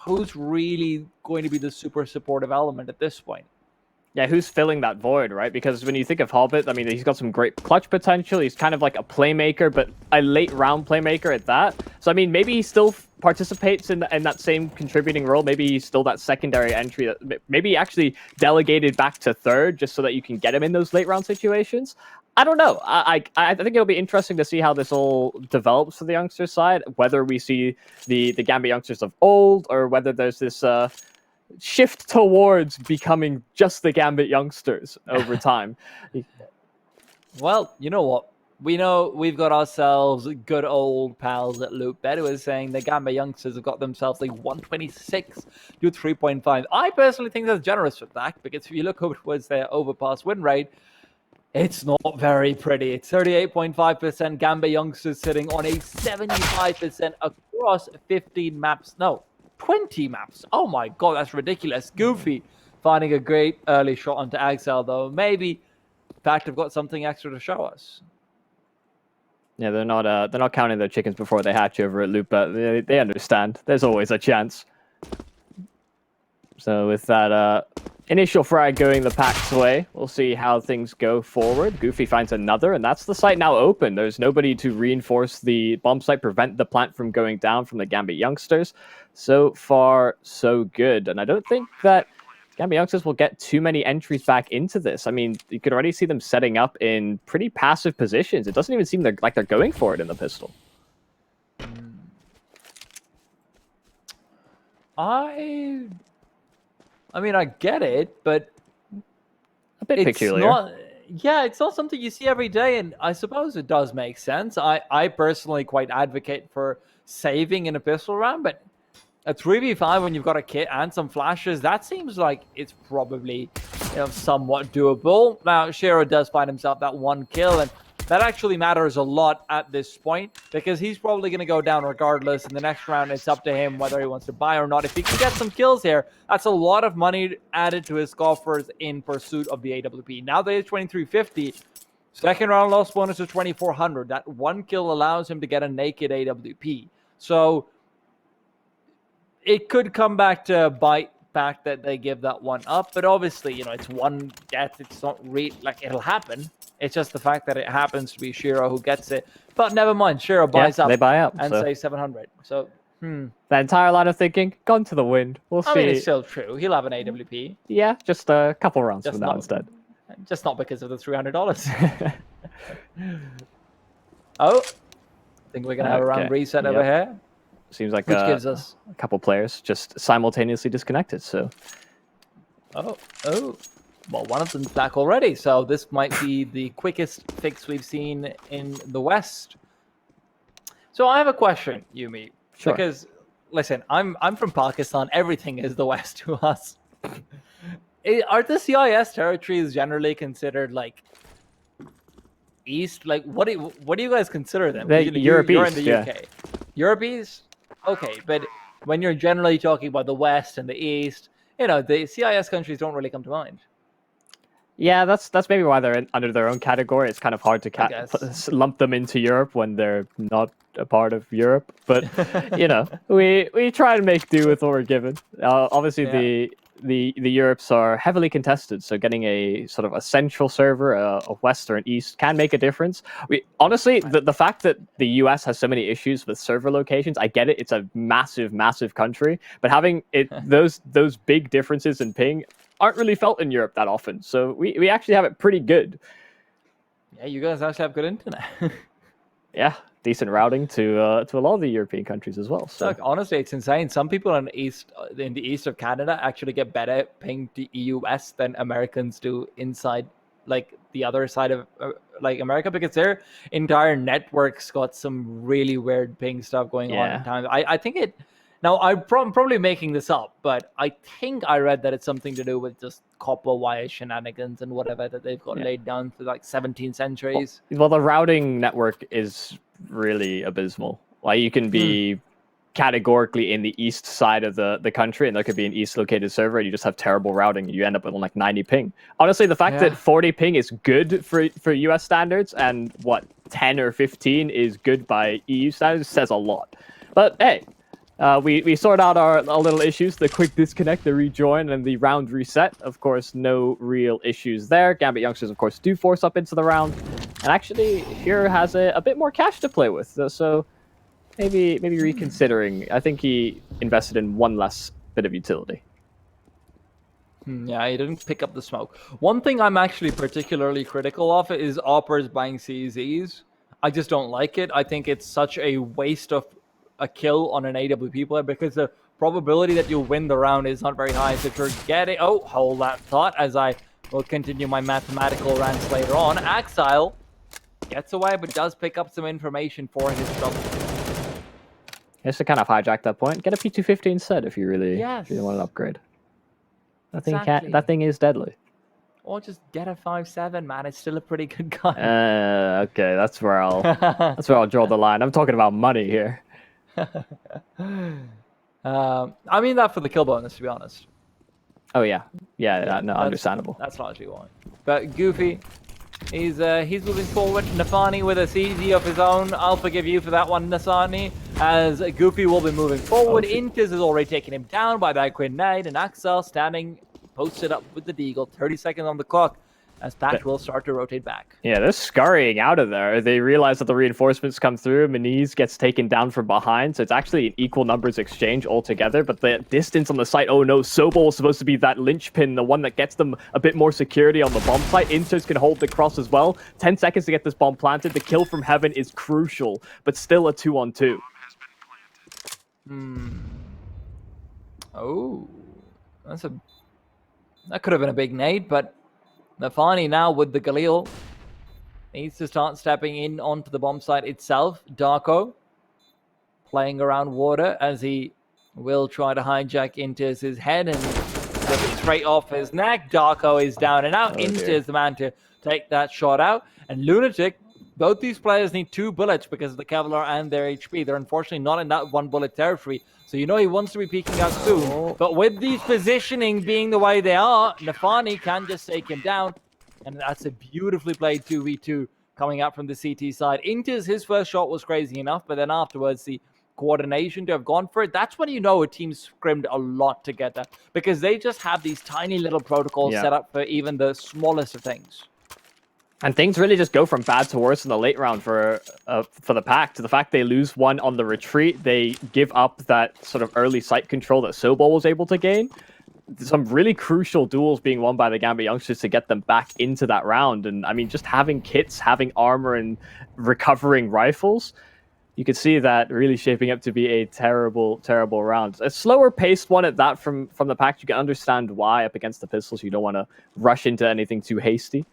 who's really going to be the super supportive element at this point? Yeah, who's filling that void, right? Because when you think of Hobbit, I mean, he's got some great clutch potential. He's kind of like a playmaker, but a late round playmaker at that. So, I mean, maybe he still participates in that same contributing role. Maybe he's still that secondary entry. Maybe he actually delegated back to third just so that you can get him in those late round situations. I don't know. I think it'll be interesting to see how this all develops for the youngsters side, whether we see the Gambit youngsters of old or whether there's this shift towards becoming just the Gambit youngsters over time. Well, you know what? We know we've got ourselves good old pals at Loopbet who is saying the Gambit youngsters have got themselves like 126 to 3.5. I personally think that's generous for that, because if you look over towards their overpass win rate, it's not very pretty. It's 38.5%. Gambit youngsters sitting on a 75% across 15 maps. No, 20 maps. Oh my god, that's ridiculous. Goofy finding a great early shot onto Axel, though. Maybe PACT have got something extra to show us. Yeah, they're not counting their chickens before they hatch over at Loop, but they understand. There's always a chance. So with that initial frag going the PACT's way, we'll see how things go forward. Goofy finds another, and that's the site now open. There's nobody to reinforce the bomb site, prevent the plant from going down from the Gambit youngsters. So far, so good. And I don't think that Gambit youngsters will get too many entries back into this. I mean, you could already see them setting up in pretty passive positions. It doesn't even seem like they're going for it in the pistol. I mean, I get it, but a bit peculiar. It's not something you see every day, and I suppose it does make sense. I personally quite advocate for saving in a pistol round, but a 3v5 when you've got a kit and some flashes, that seems like it's probably somewhat doable. Now, Shiro does find himself that one kill, and that actually matters a lot at this point, because he's probably going to go down regardless. In the next round, it's up to him whether he wants to buy or not. If he can get some kills here, that's a lot of money added to his coffers in pursuit of the AWP. Now that it's 2350, second round loss bonus is 2400. That one kill allows him to get a naked AWP. So it could come back to bite PACT that they give that one up, but obviously, it's one death. It's not like it'll happen. It's just the fact that it happens to be Shiro who gets it. But never mind, Shiro buys up. They buy up and saves 700. So, that entire line of thinking gone to the wind. We'll see. I mean, it's still true. He'll have an AWP. Yeah, just a couple rounds from now instead. Just not because of the $300. Oh, I think we're gonna have a round reset over here. Seems like which gives us a couple players just simultaneously disconnected. So, oh, well, one of them's back already. So this might be the quickest fix we've seen in the West. So I have a question, Yumi. Sure. Because listen, I'm from Pakistan. Everything is the West to us. Are the CIS territories generally considered like East? Like, what do you guys consider them? Europe you're East, in the UK. Europe East? Okay, but when you're generally talking about the West and the East, the CIS countries don't really come to mind. Yeah, that's maybe why they're under their own category. It's kind of hard to lump them into Europe when they're not a part of Europe. But we try to make do with what we're given. Obviously, the Europes are heavily contested, so getting a sort of a central server, a West or an East, can make a difference. Honestly, the fact that the US has so many issues with server locations, I get it. It's a massive country, but having those big differences in ping aren't really felt in Europe that often. So we actually have it pretty good. Yeah, you guys actually have good internet. Yeah, decent routing to a lot of the European countries as well. So look, honestly, it's insane. Some people in the east of Canada actually get better ping to EU-West than Americans do inside, like the other side of like America, because their entire network's got some really weird ping stuff going on at times. I think it. Now, I'm probably making this up, but I think I read that it's something to do with just copper wire shenanigans and whatever that they've got laid down for like 17 centuries. Well, the routing network is really abysmal. Like, you can be categorically in the east side of the country, and there could be an east located server, and you just have terrible routing, and you end up with like 90 ping. Honestly, the fact that 40 ping is good for US standards, and 10 or 15 is good by EU standards says a lot. But hey, We sort out our little issues, the quick disconnect, the rejoin, and the round reset. Of course, no real issues there. Gambit youngsters, of course, do force up into the round. And actually, Hero has a bit more cash to play with. So maybe reconsidering. I think he invested in one less bit of utility. Yeah, he didn't pick up the smoke. One thing I'm actually particularly critical of is Oppers buying CZs. I just don't like it. I think it's such a waste of a kill on an AWP player because the probability that you'll win the round is not very high. So if you're getting... Oh, hold that thought as I will continue my mathematical rants later on. Axile gets away but does pick up some information for his trouble. Just to kind of hijack that point, get a P250 instead if you really want an upgrade. That thing is deadly. Or just get a 5.7, man. It's still a pretty good gun. Okay, that's where I'll draw the line. I'm talking about money here. I mean that for the kill bonus, to be honest. Oh yeah, no, understandable. That's largely why. But Goofy, he's moving forward. Nafani with a CZ of his own. I'll forgive you for that one, Nasani. As Goofy will be moving forward. Intis is already taking him down by that grenade, and Axel standing posted up with the deagle. 30 seconds on the clock. As PACT will start to rotate back. Yeah, they're scurrying out of there. They realize that the reinforcements come through. Maniz gets taken down from behind, so it's actually an equal numbers exchange altogether. But the distance on the site, oh no, Sobol is supposed to be that linchpin, the one that gets them a bit more security on the bomb site. Inters can hold the cross as well. 10 seconds to get this bomb planted. The kill from Heaven is crucial, but still a 2-on-2. Oh, that could have been a big nade, but Nafani now with the Galil needs to start stepping in onto the bomb site itself. Darko playing around water as he will try to hijack Inters' his head and slip it straight off his neck. Darko is down and out. Inters is the man to take that shot out. And Lunatic, both these players need 2 bullets because of the Kevlar and their HP. They're unfortunately not in that 1 bullet territory. So you know he wants to be peeking out soon. But with these positioning being the way they are, Nafani can just take him down. And that's a beautifully played 2v2 coming out from the CT side. Inters, his first shot was crazy enough, but then afterwards the coordination to have gone for it, that's when you know a team scrimmed a lot together. Because they just have these tiny little protocols set up for even the smallest of things. And things really just go from bad to worse in the late round for the PACT. The fact they lose one on the retreat, they give up that sort of early site control that Sobol was able to gain. Some really crucial duels being won by the Gambit youngsters to get them back into that round. And I mean, just having kits, having armor, and recovering rifles, you could see that really shaping up to be a terrible, terrible round. A slower paced one at that from the PACT. You can understand why up against the pistols. You don't want to rush into anything too hasty.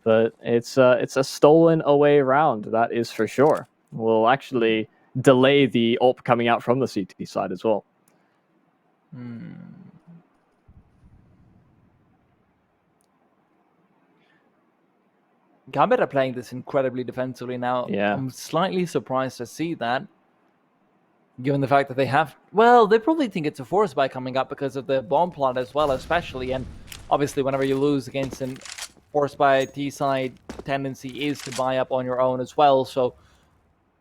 But it's a stolen away round, that is for sure. We'll actually delay the AWP coming out from the CT side as well. Gambit are playing this incredibly defensively now. Yeah. I'm slightly surprised to see that, given the fact that they have... Well, they probably think it's a force buy coming up because of the bomb plot as well, especially. And obviously, whenever you lose against an force buy T-side, tendency is to buy up on your own as well. So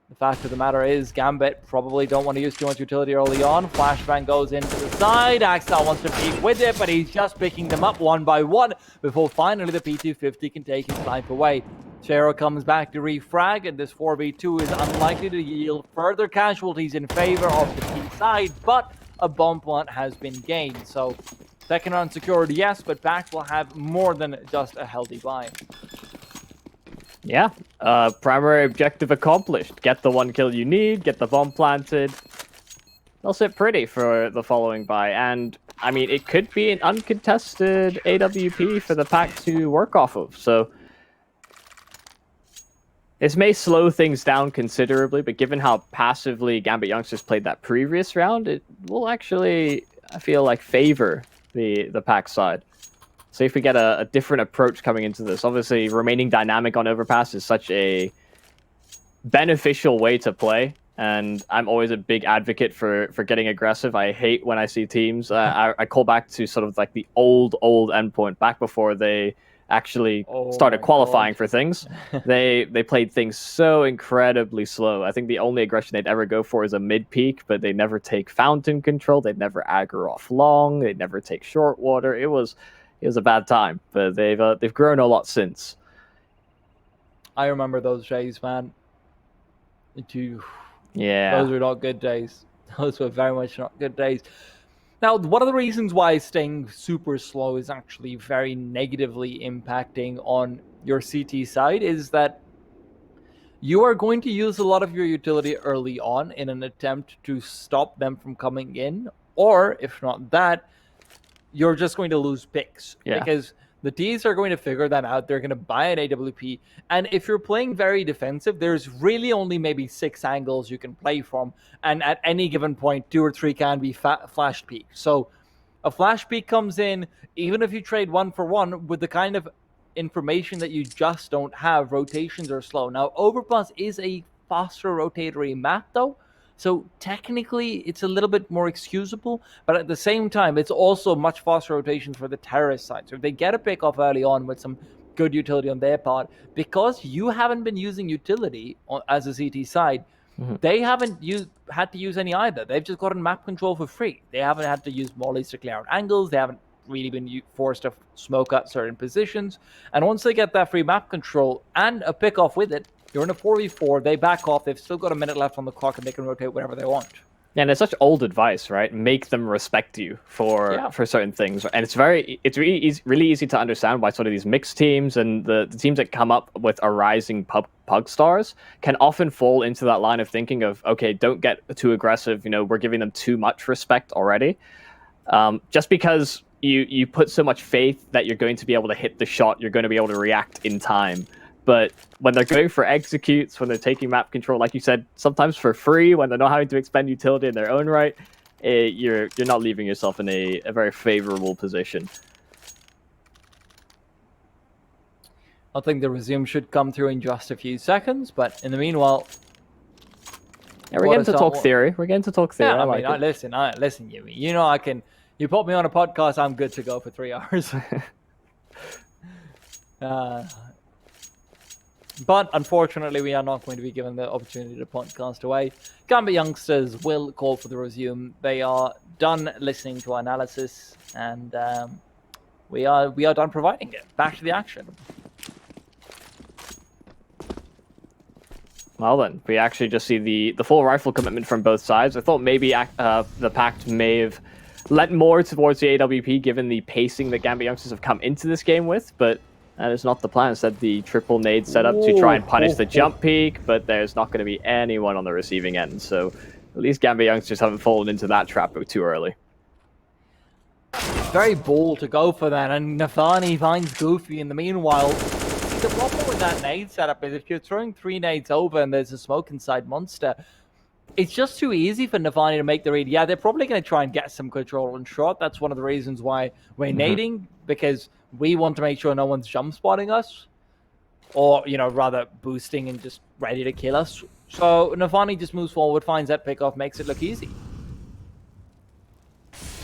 the fact of the matter is Gambit probably don't want to use too much utility early on. Flashbang goes into the side. Axel wants to peek with it, but he's just picking them up one by one before finally the P250 can take his life away. Shero comes back to refrag, and this 4v2 is unlikely to yield further casualties in favor of the T side, but a bomb plant has been gained. So second round secured, yes, but PACT will have more than just a healthy buy. Yeah, primary objective accomplished. Get the 1 kill you need, get the bomb planted. They'll sit pretty for the following buy. And, I mean, it could be an uncontested AWP for the PACT to work off of. So this may slow things down considerably, but given how passively Gambit youngsters played that previous round, it will actually, I feel like, favor the PACT side. So if we get a different approach coming into this, obviously remaining dynamic on overpass is such a beneficial way to play. And I'm always a big advocate for getting aggressive. I hate when I see teams. I call back to sort of like the old endpoint, back before they actually Oh started my qualifying God. for things, they played things so incredibly slow. I think the only aggression they'd ever go for is a mid peak, but they never take fountain control. They'd never aggro off long. They'd never take short water. It was a bad time, but they've grown a lot since. I remember those days, man. Yeah. Those were not good days. Those were very much not good days. Now, one of the reasons why staying super slow is actually very negatively impacting on your CT side is that you are going to use a lot of your utility early on in an attempt to stop them from coming in, or if not that, you're just going to lose picks because the Ds are going to figure that out. They're going to buy an AWP. And if you're playing very defensive, there's really only maybe 6 angles you can play from. And at any given point, 2 or 3 can be flash peak. So a flash peak comes in, even if you trade 1 for 1 with the kind of information that you just don't have, rotations are slow. Now, Overpass is a faster rotatory map, though. So technically, it's a little bit more excusable, but at the same time, it's also much faster rotations for the terrorist side. So if they get a pick off early on with some good utility on their part, because you haven't been using utility as a CT side, they haven't had to use any either. They've just gotten map control for free. They haven't had to use mollies to clear out angles. They haven't really been forced to smoke out certain positions. And once they get that free map control and a pick off with it, you're in a 4v4, they back off, they've still got a minute left on the clock, and they can rotate whenever they want. Yeah, and it's such old advice, right? Make them respect you for certain things, and it's really easy to understand why sort of these mixed teams and the teams that come up with a rising pug stars can often fall into that line of thinking of, okay, don't get too aggressive. We're giving them too much respect already, just because you put so much faith that you're going to be able to hit the shot, you're going to be able to react in time. But when they're going for executes, when they're taking map control, like you said, sometimes for free, when they're not having to expend utility in their own right, you're not leaving yourself in a very favorable position. I think the resume should come through in just a few seconds, but in the meanwhile... Yeah, we're getting to talk theory. We're getting to talk theory. Yeah, I listen, Yumi. You put me on a podcast, I'm good to go for 3 hours. But unfortunately, we are not going to be given the opportunity to podcast away. GAMBIT youngsters will call for the resume. They are done listening to our analysis, and we are done providing it. Back to the action. Well then, we actually just see the full rifle commitment from both sides. I thought maybe the Pact may have lent more towards the AWP given the pacing that GAMBIT youngsters have come into this game with, but that is not the plan. Instead, the triple nade setup to try and punish the jump peak, but there's not going to be anyone on the receiving end. So at least GAMBIT youngsters haven't fallen into that trap too early. Very bold to go for that, and Nafani finds Goofy in the meanwhile. The problem with that nade setup is if you're throwing 3 nades over and there's a smoke inside Monster, it's just too easy for Nafani to make the read. Yeah, they're probably going to try and get some control on shot. That's one of the reasons why we're nading, because we want to make sure no one's jump spotting us, or, rather boosting and just ready to kill us. So Nafani just moves forward, finds that pickoff, makes it look easy.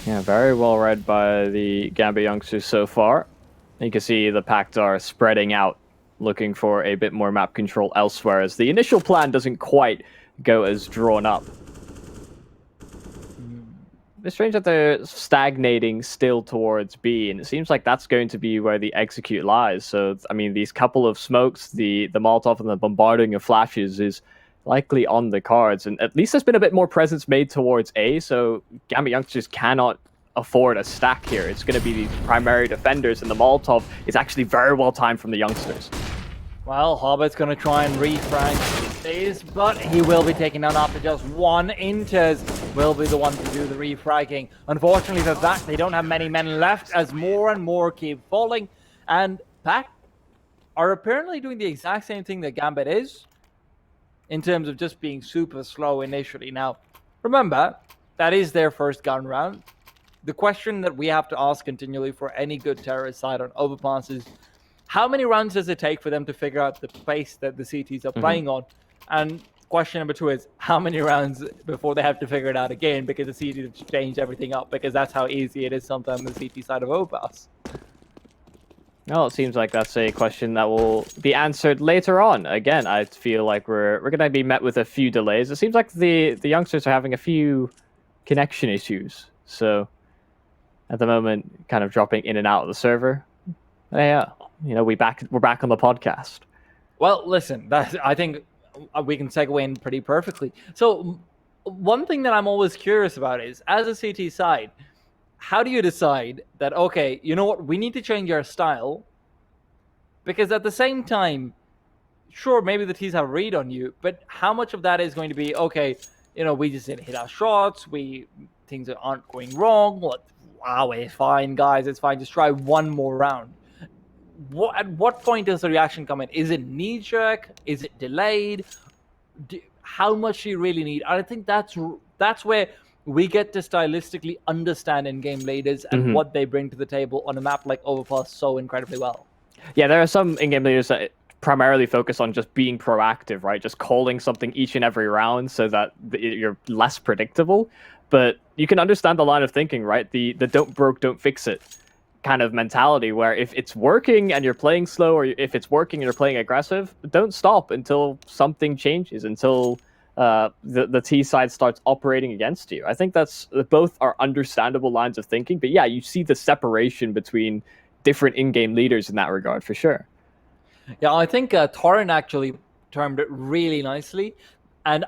Yeah, very well read by the GAMBIT youngsters so far. You can see the Pact are spreading out, looking for a bit more map control elsewhere, as the initial plan doesn't quite go as drawn up. It's strange that they're stagnating still towards B, and it seems like that's going to be where the execute lies. So, I mean, these couple of smokes, the Molotov and the bombarding of flashes is likely on the cards, and at least there's been a bit more presence made towards A, so GAMBIT youngsters cannot afford a stack here. It's going to be the primary defenders, and the Molotov is actually very well timed from the youngsters. Well, Hobbit's going to try and refrag these, but he will be taken down after just 1. Inters will be the one to do the refragging. Unfortunately for that, they don't have many men left as more and more keep falling, and PACT are apparently doing the exact same thing that GAMBIT is, in terms of just being super slow initially. Now, remember, that is their first gun round. The question that we have to ask continually for any good terrorist side on Overpass is, how many rounds does it take for them to figure out the pace that the CTs are playing on? And question number 2 is, how many rounds before they have to figure it out again, because the CTs change everything up, because that's how easy it is sometimes on the CT side of Overpass. Well, it seems like that's a question that will be answered later on. Again, I feel like we're going to be met with a few delays. It seems like the youngsters are having a few connection issues. So at the moment, kind of dropping in and out of the server. Yeah, we're back on the podcast. Well, listen, I think we can segue in pretty perfectly. So one thing that I'm always curious about is, as a CT side, how do you decide that, okay, you know what, we need to change our style? Because at the same time, sure, maybe the T's have a read on you, but how much of that is going to be, okay, we just didn't hit our shots, things aren't going wrong, wow, it's fine, guys, it's fine, just try one more round. At what point does the reaction come in? Is it knee-jerk? Is it delayed? How much do you really need? I think that's where we get to stylistically understand in-game leaders and what they bring to the table on a map like Overpass so incredibly well. Yeah, there are some in-game leaders that primarily focus on just being proactive, right? Just calling something each and every round so that you're less predictable. But you can understand the line of thinking, right? The don't broke, don't fix it kind of mentality, where if it's working and you're playing slow, or if it's working and you're playing aggressive, don't stop until something changes, until the T side starts operating against you. I think both are understandable lines of thinking, but yeah, you see the separation between different in-game leaders in that regard for sure. Yeah, I think Torrin actually termed it really nicely. And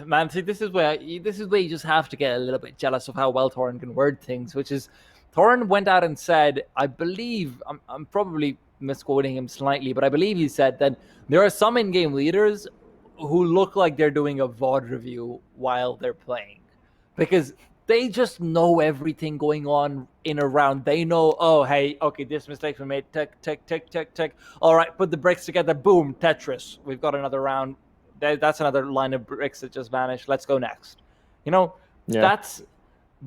man, see, this is where you just have to get a little bit jealous of how well Torrin can word things, which is Torrin went out and said, I believe, I'm probably misquoting him slightly, but I believe he said that there are some in-game leaders who look like they're doing a VOD review while they're playing, because they just know everything going on in a round. They know, oh, hey, okay, this mistake we made, tick, tick, tick, tick, tick. All right, put the bricks together, boom, Tetris. We've got another round. That's another line of bricks that just vanished. Let's go next.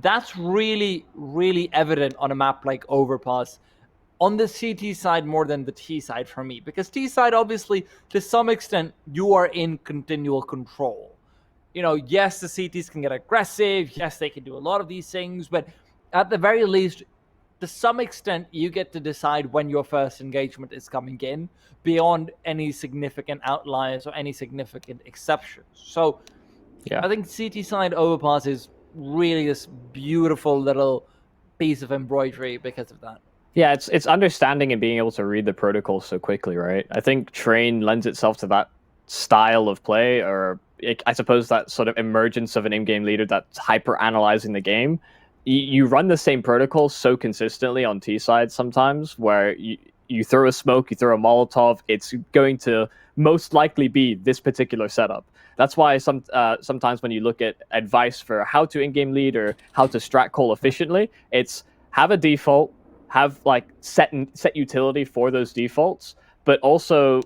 That's really, really evident on a map like Overpass. On the CT side more than the T side for me, because T side, obviously, to some extent, you are in continual control. Yes, the CTs can get aggressive. Yes, they can do a lot of these things, but at the very least, to some extent, you get to decide when your first engagement is coming in, beyond any significant outliers or any significant exceptions. So yeah, I think CT side Overpass is really this beautiful little piece of embroidery because of that. Yeah, it's understanding and being able to read the protocol so quickly, right? I think Train lends itself to that style of play, or I suppose that sort of emergence of an in-game leader that's hyper-analyzing the game. You run the same protocol so consistently on T side sometimes, where you throw a smoke, you throw a Molotov, it's going to most likely be this particular setup. That's why sometimes when you look at advice for how to in-game lead or how to strat call efficiently, it's have a default, have like set utility for those defaults, but also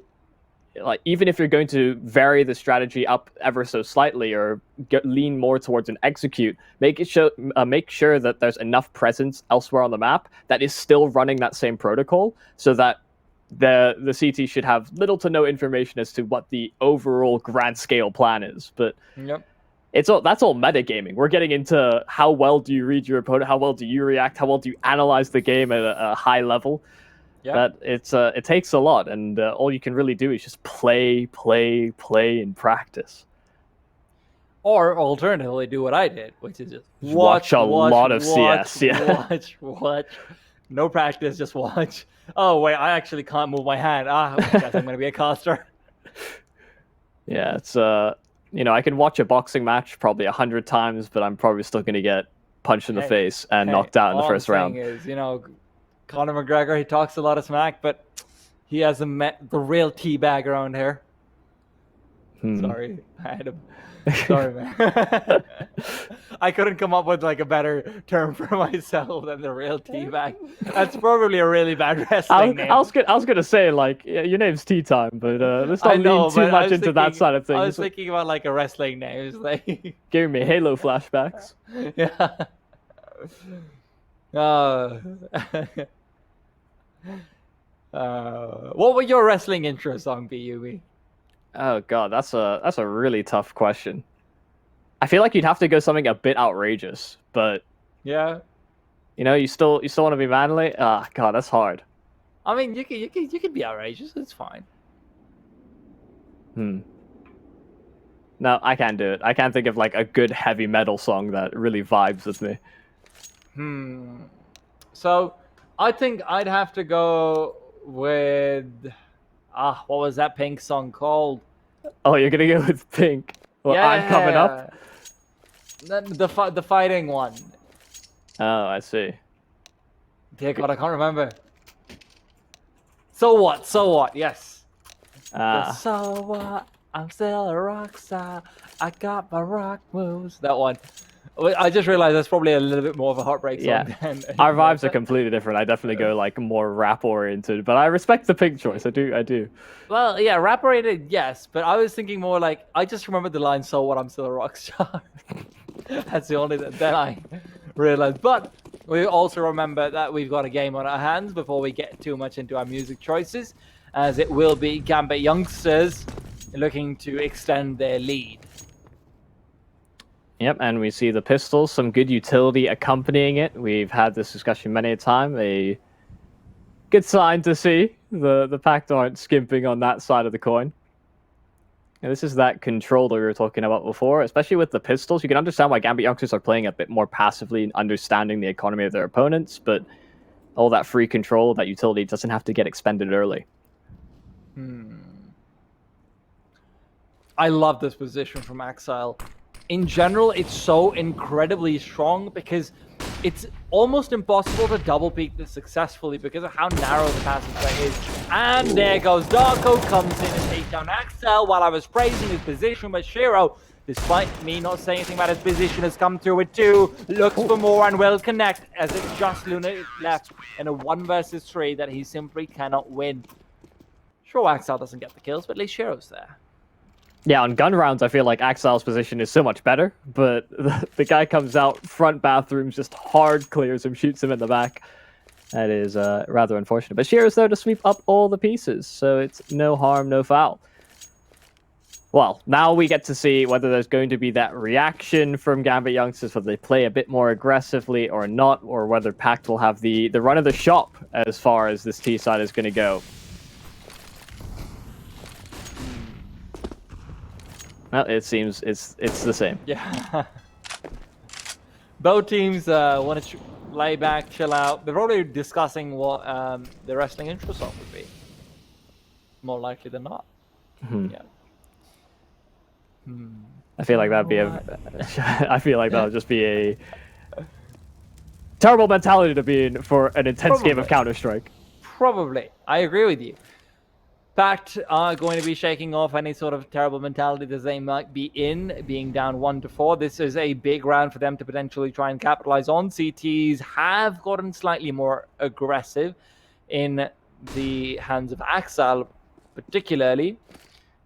like even if you're going to vary the strategy up ever so slightly or lean more towards an execute, make sure that there's enough presence elsewhere on the map that is still running that same protocol, so that the CT should have little to no information as to what the overall grand scale plan is. But that's all metagaming. We're getting into how well do you read your opponent, how well do you react, how well do you analyze the game at a high level. That it takes a lot, and all you can really do is just play and practice. Or alternatively, do what I did, which is just watch a lot of CS. Yeah. Watch. No practice, just watch. Oh wait, I actually can't move my hand. I guess I'm gonna be a caster. Yeah, it's I can watch a boxing match probably 100 times, but I'm probably still gonna get punched in the face and knocked out in the first round. Is, Conor McGregor, he talks a lot of smack, but he hasn't met the real teabag around here. Sorry, I had him. Sorry, man. I couldn't come up with like a better term for myself than the real teabag. That's probably a really bad wrestling name. I was gonna say like your name's Tea Time, but let's not lean too much into that side of things. I was thinking about like a wrestling name. It's like giving me Halo flashbacks. Yeah. What would your wrestling intro song be, Yubi? Oh god, that's a really tough question. I feel like you'd have to go something a bit outrageous, but yeah, you still want to be manly. Ah, god, that's hard. I mean, you can be outrageous. It's fine. No, I can't do it. I can't think of like a good heavy metal song that really vibes with me. So, I think I'd have to go with what was that Pink song called? Oh, you're gonna go with Pink. Well, Yeah, I'm coming up. The fighting one. Oh, I see. Dear God, I can't remember. So what? So what? Yes. So what? I'm still a rock star. I got my rock moves. That one. I just realized that's probably a little bit more of a heartbreak song. Than our vibes are completely different. I definitely go like more rap oriented, but I respect the Pink choice. I do. Well, yeah, rap oriented, yes, but I was thinking more like I just remembered the line "So what? I'm still a rock star." That's the only that I realized. But we also remember that we've got a game on our hands before we get too much into our music choices, as it will be Gambit youngsters looking to extend their lead. Yep, and we see the pistols, some good utility accompanying it. We've had this discussion many a time. A good sign to see. The PACT aren't skimping on that side of the coin. And this is that control that we were talking about before, especially with the pistols. You can understand why Gambit youngsters are playing a bit more passively and understanding the economy of their opponents, but all that free control, that utility doesn't have to get expended early. I love this position from Axile. In general, it's so incredibly strong because it's almost impossible to double peek this successfully because of how narrow the passageway is. And there goes Darko, comes in and takes down Axel while I was praising his position, but Shiro, despite me not saying anything about his position, has come through it too, looks for more and will connect as it's just Luna left in a 1 versus 3 that he simply cannot win. Sure, Axel doesn't get the kills, but at least Shiro's there. Yeah, on gun rounds, I feel like Axile's position is so much better, but the guy comes out, front bathrooms, just hard clears him, shoots him in the back. That is rather unfortunate. But Shiro's there to sweep up all the pieces, so it's no harm, no foul. Well, now we get to see whether there's going to be that reaction from Gambit youngsters, whether they play a bit more aggressively or not, or whether PACT will have the run of the shop as far as this T side is going to go. Well, it seems it's the same. Yeah. Both teams want to lay back, chill out. They're probably discussing what the wrestling intro song would be. More likely than not. Yeah. I feel like that'd be I feel like that would just be a terrible mentality to be in for an intense game of Counter-Strike. Probably. I agree with you. PACT are going to be shaking off any sort of terrible mentality that they might be in, being down 1-4. This is a big round for them to potentially try and capitalize on. CTs have gotten slightly more aggressive in the hands of Axel, particularly.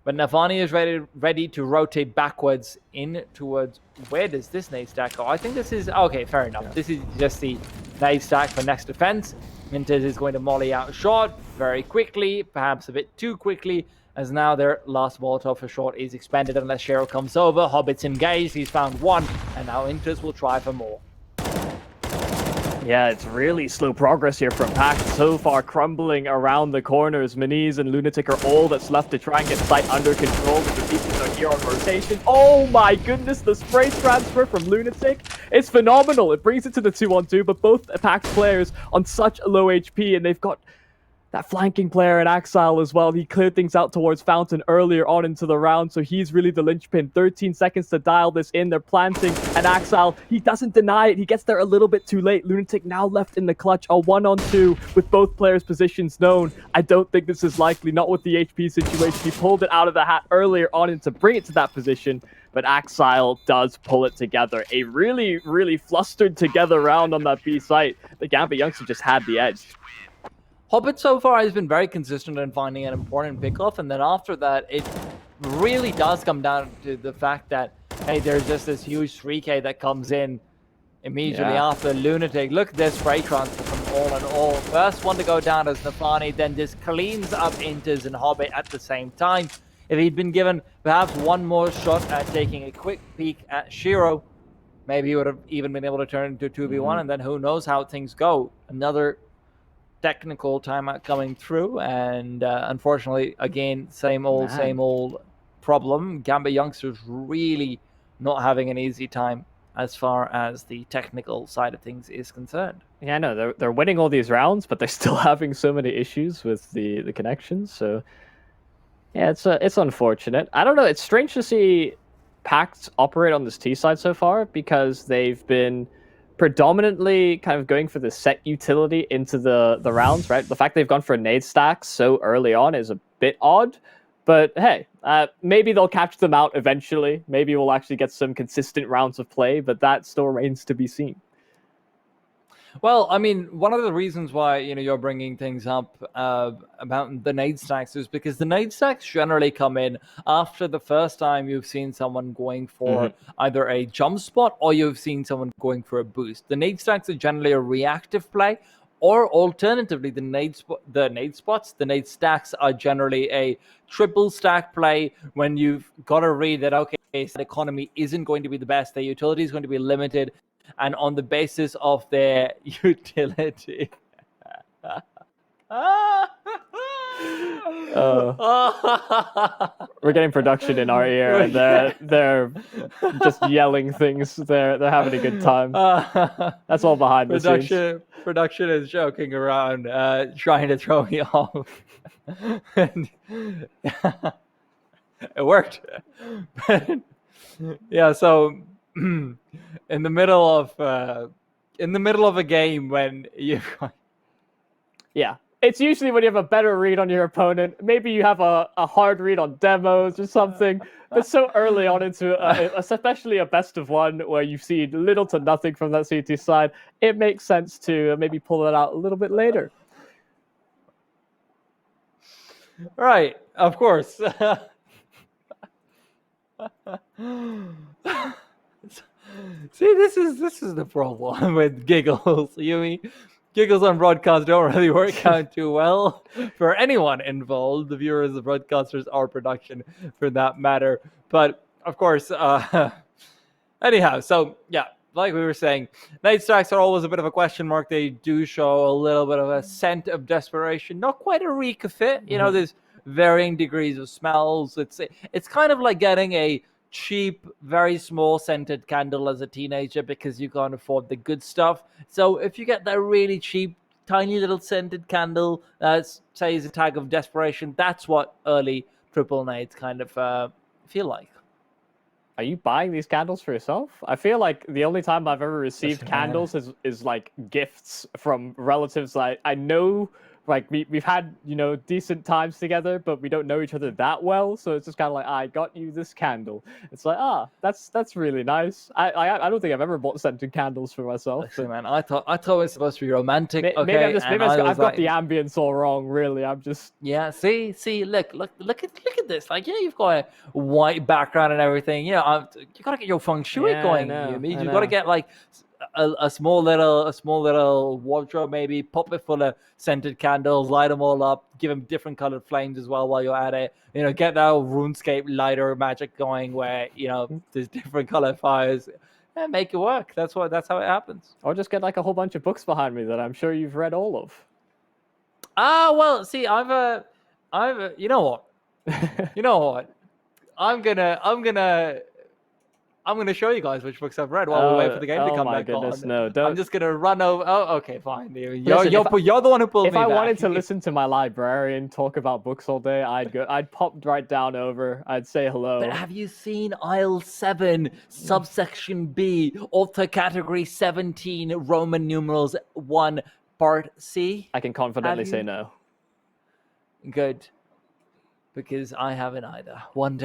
But Navani is ready to rotate backwards in towards... Where does this nade stack go? I think this is... Okay, fair enough. Yeah. This is just the nade stack for next defense. Minters is going to molly out short very quickly, perhaps a bit too quickly, as now their last Molotov for short is expended unless Shiro comes over. Hobbit's engaged, he's found one, and now Minters will try for more. Yeah, it's really slow progress here from PACT. So far, crumbling around the corners. Maniz and Lunatic are all that's left to try and get site under control, but the pieces are here on rotation. Oh my goodness, the spray transfer from Lunatic is phenomenal. It brings it to the 2-on-2, but both PACT players on such a low HP, and they've got that flanking player in Axile as well. He cleared things out towards Fountain earlier on into the round, so he's really the linchpin. 13 seconds to dial this in. They're planting, and Axile, he doesn't deny it. He gets there a little bit too late. Lunatic now left in the clutch, a 1-on-2 with both players' positions known. I don't think this is likely, not with the HP situation. He pulled it out of the hat earlier on and to bring it to that position, but Axile does pull it together. A really, really flustered together round on that B site. The Gambit youngster just had the edge. Hobbit so far has been very consistent in finding an important pickoff, and then after that, it really does come down to the fact that, hey, there's just this huge 3K that comes in immediately after Lunatic. Look at this spray transfer from all in all. First one to go down is Nafani, then this cleans up Inters and Hobbit at the same time. If he'd been given perhaps one more shot at taking a quick peek at Shiro, maybe he would have even been able to turn into 2v1, and then who knows how things go. Another technical timeout coming through, and unfortunately, again, same old problem. Gambit youngsters really not having an easy time as far as the technical side of things is concerned. Yeah, I know they're winning all these rounds, but they're still having so many issues with the connections. So yeah, it's unfortunate. I don't know. It's strange to see PACT operate on this T side so far because they've been predominantly kind of going for the set utility into the rounds, right? The fact they've gone for nade stacks so early on is a bit odd. But hey, maybe they'll catch them out eventually. Maybe we'll actually get some consistent rounds of play, but that still remains to be seen. Well, I mean, one of the reasons why you're bringing things up about the nade stacks is because the nade stacks generally come in after the first time you've seen someone going for either a jump spot or you've seen someone going for a boost. The nade stacks are generally a reactive play, or alternatively, the nade stacks are generally a triple stack play when you've got to read that okay, the economy isn't going to be the best, their utility is going to be limited. And on the basis of their utility. We're getting production in our ear, and they're just yelling things. They're having a good time. That's all behind the scenes. Production is joking around, trying to throw me off. And, it worked. But, yeah, so in the middle of a game when it's usually when you have a better read on your opponent. Maybe you have a hard read on demos or something, but so early on into especially a best of one where you've seen little to nothing from that CT side, it makes sense to maybe pull it out a little bit later. Right, of course. See, this is the problem with giggles. Giggles on broadcast don't really work out too well for anyone involved, the viewers, the broadcasters, or production for that matter. But of course, anyhow, so yeah, like we were saying, nade stacks are always a bit of a question mark. They do show a little bit of a scent of desperation, not quite a Rika fit. There's varying degrees of smells. It's kind of like getting a cheap, very small scented candle as a teenager because you can't afford the good stuff. So if you get that really cheap, tiny little scented candle that says a tag of desperation, that's what early triple nades kind of feel like. Are you buying these candles for yourself? I feel like the only time I've ever received candles is like gifts from relatives that I know. Like we've had decent times together, but we don't know each other that well. So it's just kind of like, I got you this candle. It's like, that's really nice. I don't think I've ever bought scented candles for myself. Listen, man, I thought it was supposed to be romantic. Maybe I've got the ambience all wrong. Really, I'm just see, look at this. Like, you've got a white background and everything. You gotta get your feng shui going. You gotta get like a small little wardrobe, maybe pop it full of scented candles, light them all up, give them different colored flames as well while you're at it. Get that RuneScape lighter magic going where there's different color fires and make it work. That's how it happens. Or just get like a whole bunch of books behind me that I'm sure you've read all of. Well, see, I've you know what I'm gonna show you guys which books I've read while we wait for the game to come back on. No, don't. I'm just gonna run over. Oh, okay, fine. You're the one who pulled me back. If I wanted to listen to my librarian talk about books all day, I'd pop right down over. I'd say hello. But have you seen aisle 7, subsection B, author category 17, Roman numerals 1, part C? I can confidently say no. Good, because I haven't either. One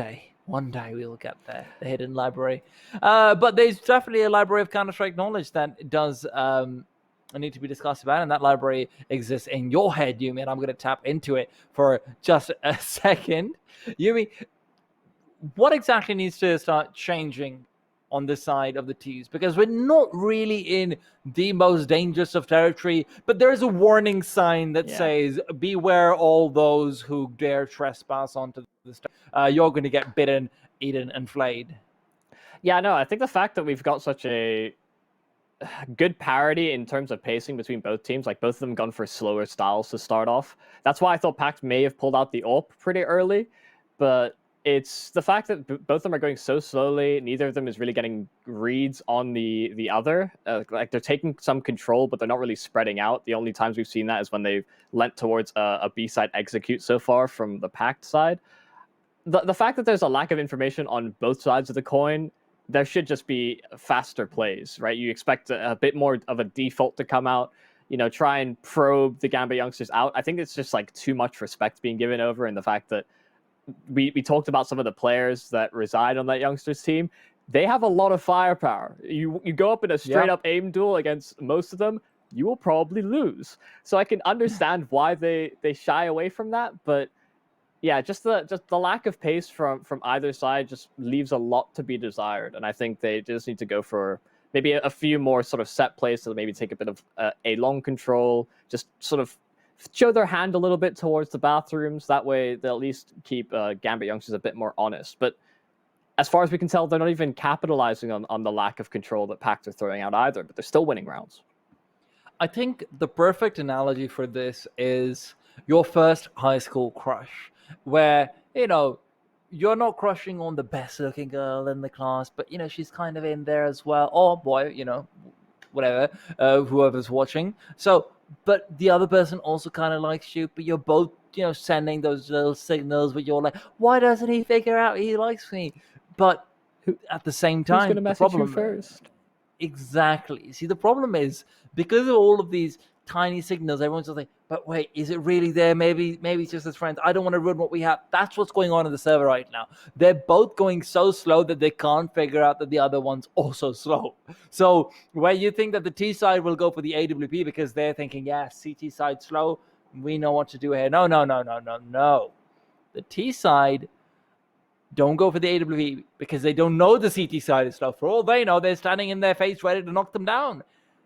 day we will get there, the hidden library. But there's definitely a library of Counter-Strike knowledge that does need to be discussed about, and that library exists in your head, Yumi, and I'm going to tap into it for just a second. Yumi, what exactly needs to start changing on this side of the T's? Because we're not really in the most dangerous of territory, but there's a warning sign that says, beware all those who dare trespass onto this. You're going to get bitten, eaten, and flayed. Yeah, no, I think the fact that we've got such a good parity in terms of pacing between both teams. Like both of them gone for slower styles to start off. That's why I thought PACT may have pulled out the AWP pretty early, but it's the fact that both of them are going so slowly. Neither of them is really getting reads on the other. Like they're taking some control, but they're not really spreading out. The only times we've seen that is when they've lent towards a B side execute so far from the PACT side. The fact that there's a lack of information on both sides of the coin, there should just be faster plays, right? You expect a bit more of a default to come out, try and probe the Gambit youngsters out. I think it's just like too much respect being given over, and the fact that we talked about some of the players that reside on that youngsters team. They have a lot of firepower. You go up in a straight up aim duel against most of them, you will probably lose. So I can understand why they shy away from that, but yeah, just the lack of pace from either side just leaves a lot to be desired, and I think they just need to go for maybe a few more sort of set plays to maybe take a bit of a long control, just sort of show their hand a little bit towards the bathrooms. That way, they'll at least keep Gambit youngsters a bit more honest. But as far as we can tell, they're not even capitalizing on the lack of control that PACT are throwing out either, but they're still winning rounds. I think the perfect analogy for this is your first high school crush, where, you're not crushing on the best looking girl in the class, but, she's kind of in there as well. Or boy, whatever, whoever's watching. So, but the other person also kind of likes you, but you're both, sending those little signals where you're like, why doesn't he figure out he likes me? But at the same time, who's going to message you first? Exactly. See, the problem is because of all of these tiny signals, everyone's just like, but wait, is it really there? Maybe it's just as friends. I don't want to ruin what we have. That's what's going on in the server right now. They're both going so slow that they can't figure out that the other one's also slow. So where you think that the T side will go for the AWP because they're thinking, yeah, CT side slow, we know what to do here. No. The T side don't go for the AWP because they don't know the CT side is slow. For all they know, they're standing in their face ready to knock them down.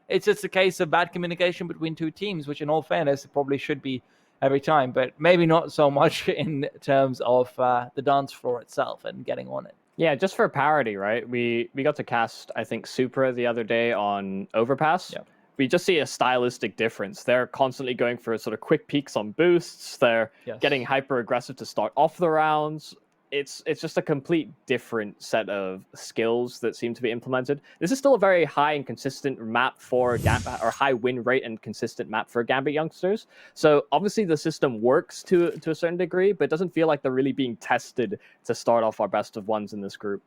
It's just a case of bad communication between two teams, which in all fairness, it probably should be every time, but maybe not so much in terms of the dance floor itself and getting on it. Yeah, just for parity, right? We got to cast, I think, Supra the other day on Overpass. Yep. We just see a stylistic difference. They're constantly going for sort of quick peaks on boosts. They're getting hyper aggressive to start off the rounds. It's just a complete different set of skills that seem to be implemented. This is still a very high and consistent map for or high win rate and consistent map for Gambit youngsters. So obviously the system works to a certain degree, but it doesn't feel like they're really being tested to start off our best of ones in this group.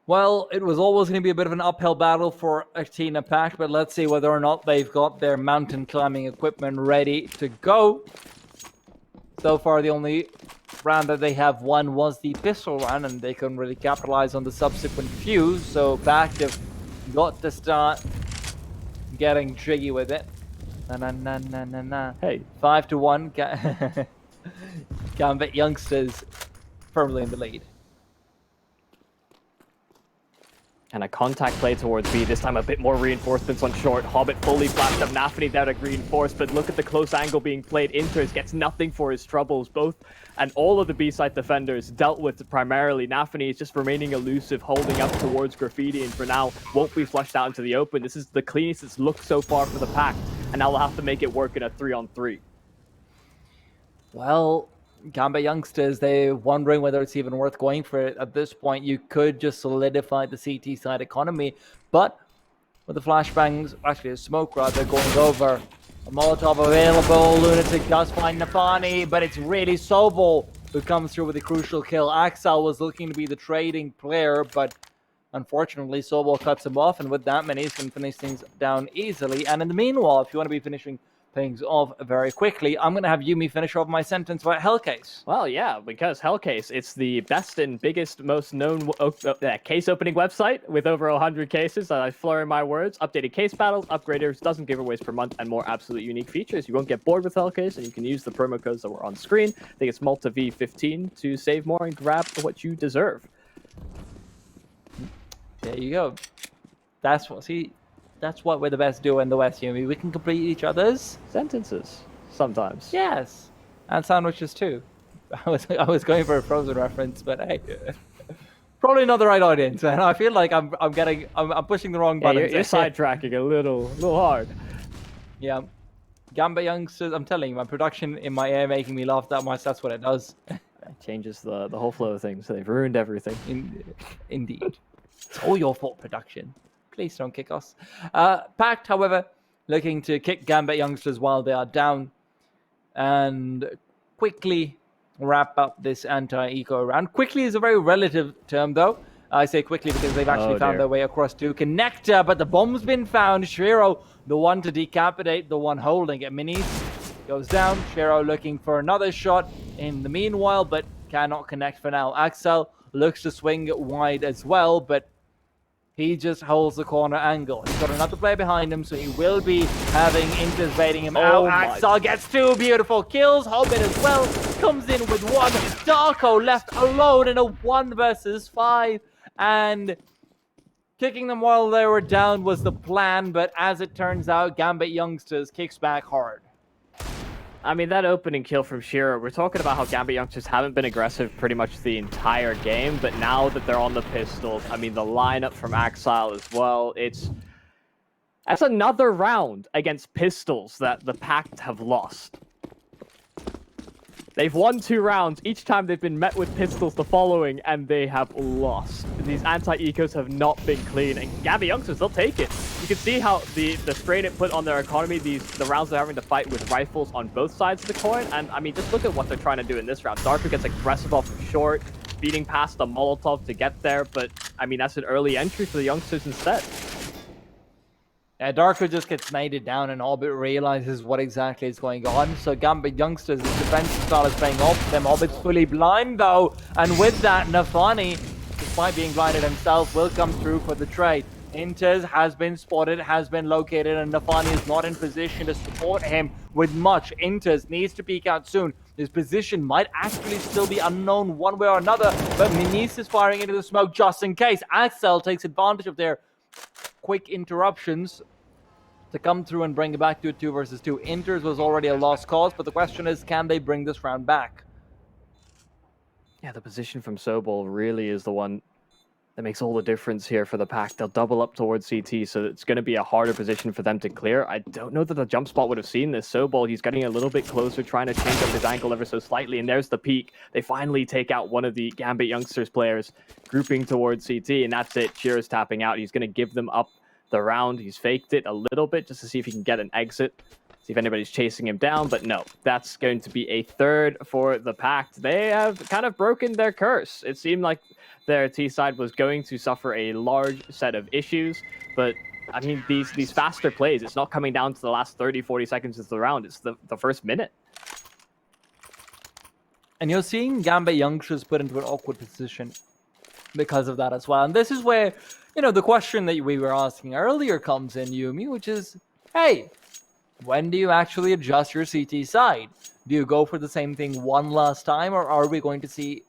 Well, it was always going to be a bit of an uphill battle for ACTINA PACT, but let's see whether or not they've got their mountain climbing equipment ready to go. So far, the only round that they have won was the pistol round, and they couldn't really capitalize on the subsequent fuse. So PACT have got to start getting jiggy with it. Hey, 5-1. Gambit youngsters firmly in the lead. And a contact play towards B, this time a bit more reinforcements on short. Hobbit fully flashed up, Nafany there to reinforce, but look at the close angle being played. Inters gets nothing for his troubles, both and all of the B-side defenders dealt with primarily. Nafany is just remaining elusive, holding up towards Graffiti, and for now won't be flushed out into the open. This is the cleanest it's looked so far for the PACT, and now they'll have to make it work in a 3-on-3. Well, Gambit youngsters, they're wondering whether it's even worth going for it. At this point, you could just solidify the CT side economy, but with the flashbangs, actually a smoke rather, going over. A Molotov available, Lunatic does find Nafany, but it's really Sobol who comes through with a crucial kill. Axel was looking to be the trading player, but unfortunately Sobol cuts him off, and with that, Menes can finish things down easily. And in the meanwhile, if you want to be finishing things off very quickly, I'm going to have Yumi finish off my sentence about Hellcase. Well, yeah, because Hellcase, it's the best and biggest, most known case opening website with over 100 cases. I flurry my words. Updated case battles, upgraders, dozen giveaways per month, and more absolute unique features. You won't get bored with Hellcase, and you can use the promo codes that were on screen. I think it's Malta V15 to save more and grab what you deserve. There you go. That's what we're the best duo in the West, Yumi. We can complete each other's sentences sometimes. Yes, and sandwiches too. I was going for a Frozen reference, but hey. Probably not the right audience, and I feel like I'm pushing the wrong buttons. You're sidetracking a little hard. Yeah. Gambit youngsters, I'm telling you, my production in my ear making me laugh that much, that's what it does. It changes the whole flow of things, so they've ruined everything. Indeed. It's all your fault, production. Please don't kick us. PACT, however, looking to kick Gambit youngsters while they are down and quickly wrap up this anti-eco round. Quickly is a very relative term, though. I say quickly because they've actually found their way across to Connector, but the bomb's been found. Shiro, the one to decapitate, the one holding it. Minis goes down. Shiro looking for another shot in the meanwhile, but cannot connect for now. Axel looks to swing wide as well, but he just holds the corner angle. He's got another player behind him, so he will be having Inters baiting him out. Axel gets 2 beautiful kills. Hobbit as well comes in with 1. Darko left alone in a 1 versus 5. And kicking them while they were down was the plan, but as it turns out, Gambit youngsters kicks back hard. I mean, that opening kill from Shiro, we're talking about how Gambit youngsters haven't been aggressive pretty much the entire game, but now that they're on the pistols, I mean, the lineup from Axile as well, that's another round against pistols that the PACT have lost. They've won 2 rounds. Each time they've been met with pistols the following, and they have lost. These anti-ecos have not been clean, and Gambit youngsters, they'll take it. You can see how the strain it put on their economy, the rounds they're having to fight with rifles on both sides of the coin, and I mean, just look at what they're trying to do in this round. Darko gets aggressive off of short, beating past the Molotov to get there, but I mean, that's an early entry for the youngsters instead. Yeah, Darko just gets knighted down and Orbit realizes what exactly is going on. So Gambit youngsters, his defensive style is paying off for them. Orbit's fully blind though, and with that, Nafani, despite being blinded himself, will come through for the trade. Inters has been spotted, has been located, and Nafani is not in position to support him with much. Inters needs to peek out soon. His position might actually still be unknown one way or another, but Minis is firing into the smoke just in case. Axel takes advantage of their quick interruptions to come through and bring it back to a 2 versus 2. Inters was already a lost cause, but the question is, can they bring this round back? Yeah, the position from Sobol really is the one that makes all the difference here for the PACT. They'll double up towards CT, so it's going to be a harder position for them to clear. I don't know that the jump spot would have seen this. Sobol, he's getting a little bit closer, trying to change up his angle ever so slightly, and there's the peak. They finally take out one of the Gambit youngsters players, grouping towards CT, and that's it. Shiro's tapping out. He's going to give them up the round. He's faked it a little bit just to see if he can get an exit, see if anybody's chasing him down, but no, that's going to be a 3rd for the PACT. They have kind of broken their curse. It seemed like their T side was going to suffer a large set of issues, but I mean, these faster plays, it's not coming down to the last 30-40 seconds of the round, it's the first minute. And you're seeing Gambit youngsters put into an awkward position because of that as well. And this is where, you know, the question that we were asking earlier comes in, Yumi, which is, hey, when do you actually adjust your CT side? Do you go for the same thing one last time, or are we going to see,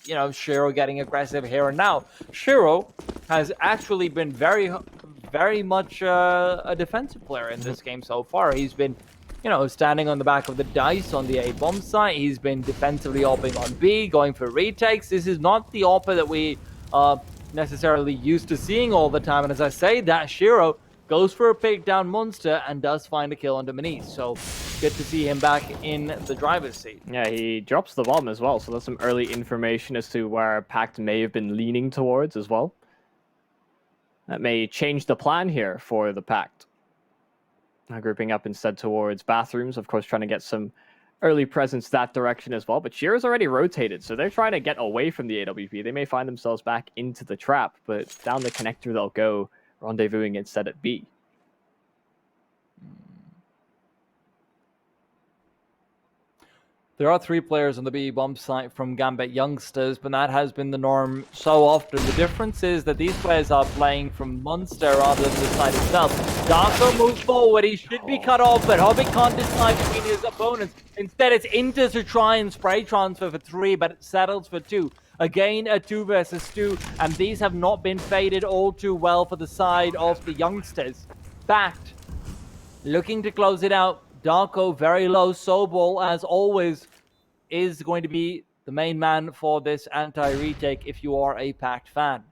you know, Shiro getting aggressive here and now? Shiro has actually been very much a defensive player in this game so far. He's been, you know, standing on the back of the dice on the A bomb site. He's been defensively opping on B, going for retakes. This is not the oppa that we necessarily used to seeing all the time. And as I say that, Shiro goes for a pick down monster and does find a kill on Dominique. So good to see him back in the driver's seat. Yeah, he drops the bomb as well. So that's some early information as to where PACT may have been leaning towards as well. That may change the plan here for the PACT. Grouping up instead towards bathrooms, of course, trying to get some early presence that direction as well. But Shiro's already rotated, so they're trying to get away from the AWP. They may find themselves back into the trap, but down the connector they'll go, rendezvousing instead at B. There are 3 players on the B bomb site from Gambit youngsters, but that has been the norm so often. The difference is that these players are playing from Monster rather than the site itself. Darko moves forward, he should be cut off, but Hobbit can't decide between his opponents. Instead, it's Inters who try and spray transfer for 3, but it settles for 2. Again, a 2 versus 2, and these have not been faded all too well for the side of the youngsters. PACT looking to close it out. Darko very low. Sobol, as always, is going to be the main man for this anti-retake if you are a PACT fan.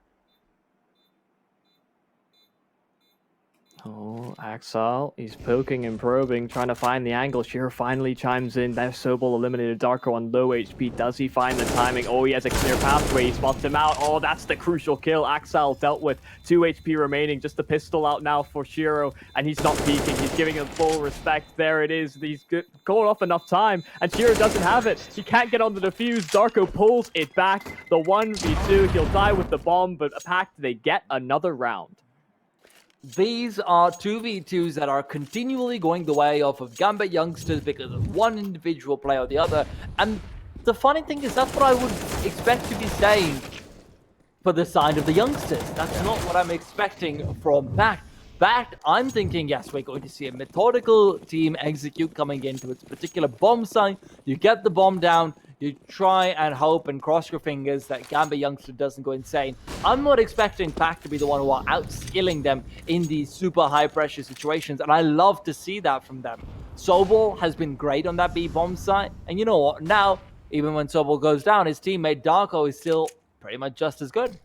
Oh, Axel, he's poking and probing, trying to find the angle. Shearer finally chimes in. There's Sobol eliminated Darko on low HP. Does he find the timing? Oh, he has a clear pathway. He spots him out. Oh, that's the crucial kill. Axel dealt with 2 HP remaining. Just the pistol out now for Shiro, and he's not peeking. He's giving him full respect. There it is. He's going off enough time, and Shiro doesn't have it. He can't get on the defuse. Darko pulls it back. The 1v2. He'll die with the bomb, but PACT, they get another round. These are 2v2s that are continually going the way of GAMBIT youngsters because of one individual player or the other. And the funny thing is that's what I would expect to be saying for the side of the youngsters. That's not what I'm expecting from PACT. PACT, I'm thinking, yes, we're going to see a methodical team execute coming into its particular bomb site. You get the bomb down. You try and hope and cross your fingers that GAMBIT youngster doesn't go insane. I'm not expecting PACT to be the one who are outskilling them in these super high pressure situations, and I love to see that from them. Sobol has been great on that B bomb site, and you know what? Now, even when Sobol goes down, his teammate Darko is still pretty much just as good.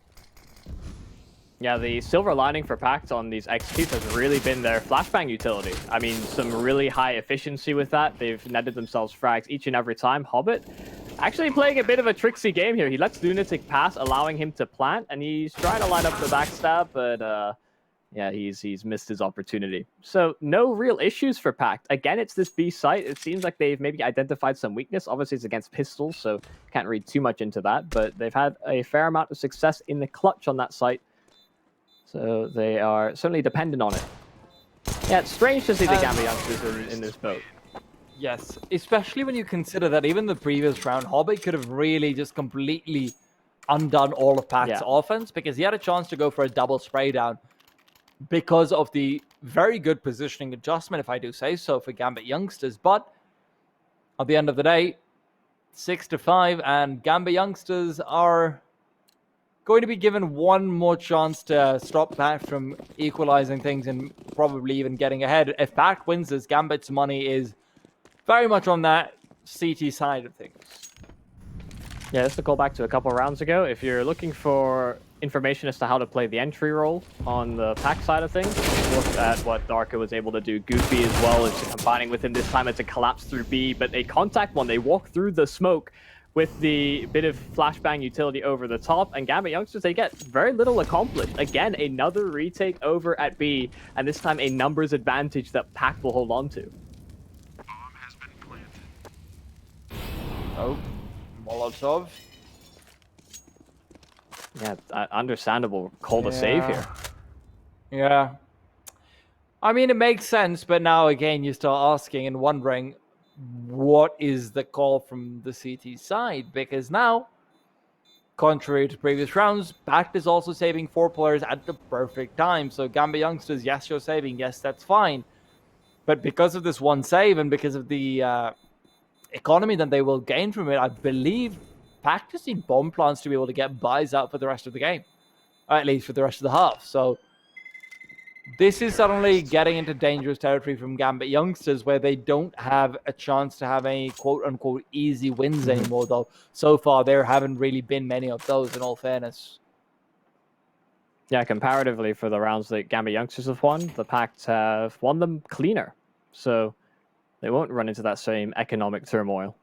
Yeah, the silver lining for PACT on these executes has really been their flashbang utility. I mean, some really high efficiency with that. They've netted themselves frags each and every time. Hobbit actually playing a bit of a tricksy game here. He lets Lunatic pass, allowing him to plant, and he's trying to line up the backstab, but yeah, he's missed his opportunity. So no real issues for PACT. Again, it's this B site. It seems like they've maybe identified some weakness. Obviously, it's against pistols, so can't read too much into that, but they've had a fair amount of success in the clutch on that site. So they are certainly dependent on it. Yeah, it's strange to see the GAMBIT youngsters in this boat. Yes, especially when you consider that even the previous round, Hobbit could have really just completely undone all of PACT's offense because he had a chance to go for a double spray down because of the very good positioning adjustment, if I do say so, for GAMBIT youngsters. But at the end of the day, 6-5, and GAMBIT youngsters are going to be given one more chance to stop PACT from equalizing things and probably even getting ahead. If PACT wins this, GAMBIT's money is very much on that CT side of things. Yeah, just to call back to a couple rounds ago, if you're looking for information as to how to play the entry role on the PACT side of things, look at what Darko was able to do. Goofy as well is combining with him this time. It's a collapse through B, but they contact one. They walk through the smoke with the bit of flashbang utility over the top, and GAMBIT youngsters, they get very little accomplished. Again, another retake over at B, and this time a numbers advantage that PACT will hold on to. Oh, Molotov. Yeah, understandable call to save here. Yeah. I mean, it makes sense, but now again, you start asking and wondering, what is the call from the CT side? Because now, contrary to previous rounds, PACT is also saving 4 players at the perfect time. So GAMBIT youngsters, yes, you're saving. Yes, that's fine. But because of this one save and because of the economy that they will gain from it, I believe PACT just need bomb plants to be able to get buys out for the rest of the game. Or at least for the rest of the half. So this is suddenly getting into dangerous territory from GAMBIT youngsters where they don't have a chance to have any quote-unquote easy wins anymore, though. So far, there haven't really been many of those, in all fairness. Yeah, comparatively for the rounds that GAMBIT youngsters have won, the PACT have won them cleaner. So they won't run into that same economic turmoil.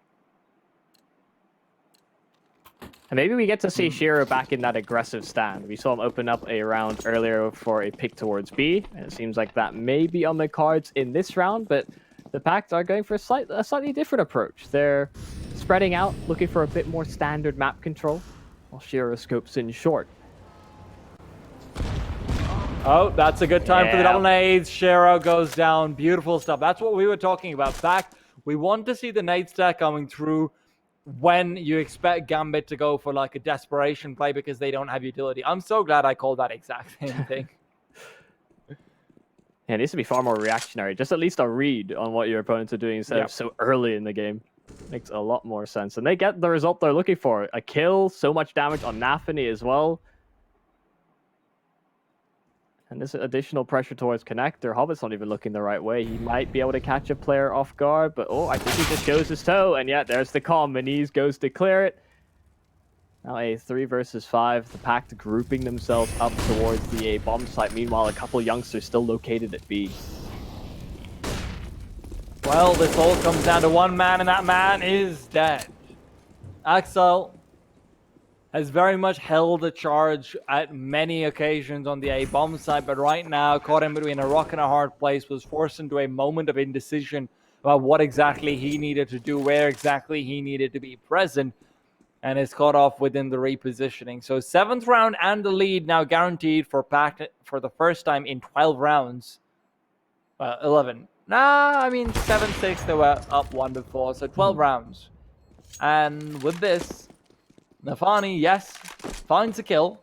And maybe we get to see Shiro back in that aggressive stand. We saw him open up a round earlier for a pick towards B, and it seems like that may be on the cards in this round, but the PACT are going for a slightly different approach. They're spreading out, looking for a bit more standard map control, while Shiro scopes in short. Oh, that's a good time for the double nades. Shiro goes down. Beautiful stuff. That's what we were talking about. PACT, we want to see the nade stack coming through when you expect GAMBIT to go for like a desperation play because they don't have utility. I'm so glad I called that exact same thing. Yeah, it needs to be far more reactionary. Just at least a read on what your opponents are doing instead of so early in the game. Makes a lot more sense. And they get the result they're looking for. A kill, so much damage on Nafany as well. And this additional pressure towards Connector. Hobbit's not even looking the right way. He might be able to catch a player off guard, but oh, I think he just shows his toe. And yeah, there's the calm. Maniz goes to clear it. Now a 3 versus 5. The Pact grouping themselves up towards the A bomb site. Meanwhile, a couple youngsters still located at B. Well, this all comes down to one man, and that man is dead. Axel has very much held the charge at many occasions on the A bomb site, but right now, caught in between a rock and a hard place, was forced into a moment of indecision about what exactly he needed to do, where exactly he needed to be present, and is caught off within the repositioning. So 7th round and the lead now guaranteed for PACT for the first time in 12 rounds. 11. Nah, I mean 7-6, they were up 1 before, so 12 rounds. And with this, Nafani, yes, finds a kill,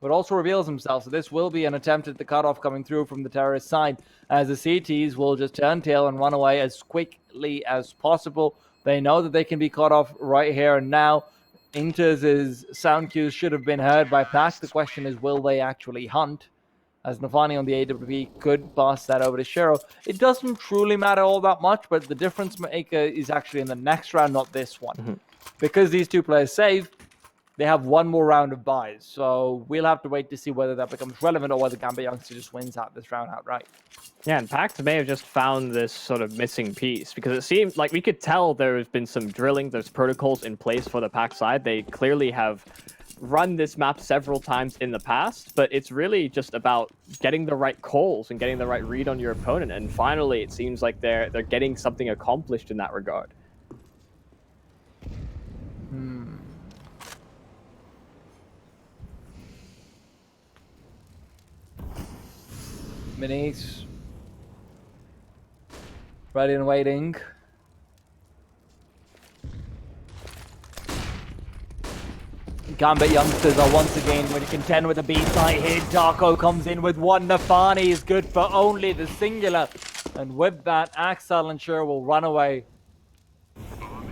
but also reveals himself. So this will be an attempt at the cutoff coming through from the terrorist side, as the CTs will just turn tail and run away as quickly as possible. They know that they can be cut off right here and now. Inters' sound cues should have been heard by PACT. The question is, will they actually hunt? As Nafani on the AWP could pass that over to Shero. It doesn't truly matter all that much, but the difference maker is actually in the next round, not this one. Because these two players save, they have one more round of buys. So we'll have to wait to see whether that becomes relevant or whether GAMBIT Youngster just wins out this round outright. Yeah, and PACT may have just found this sort of missing piece, because it seemed like we could tell there's been some drilling, there's protocols in place for the PACT side. They clearly have run this map several times in the past, but it's really just about getting the right calls and getting the right read on your opponent, and finally it seems like they're getting something accomplished in that regard. Minis. Ready and waiting. GAMBIT Youngsters are once again going to contend with the B side here. Darko comes in with one. Nafani is good for only the singular. And with that, Axel and Sher will run away,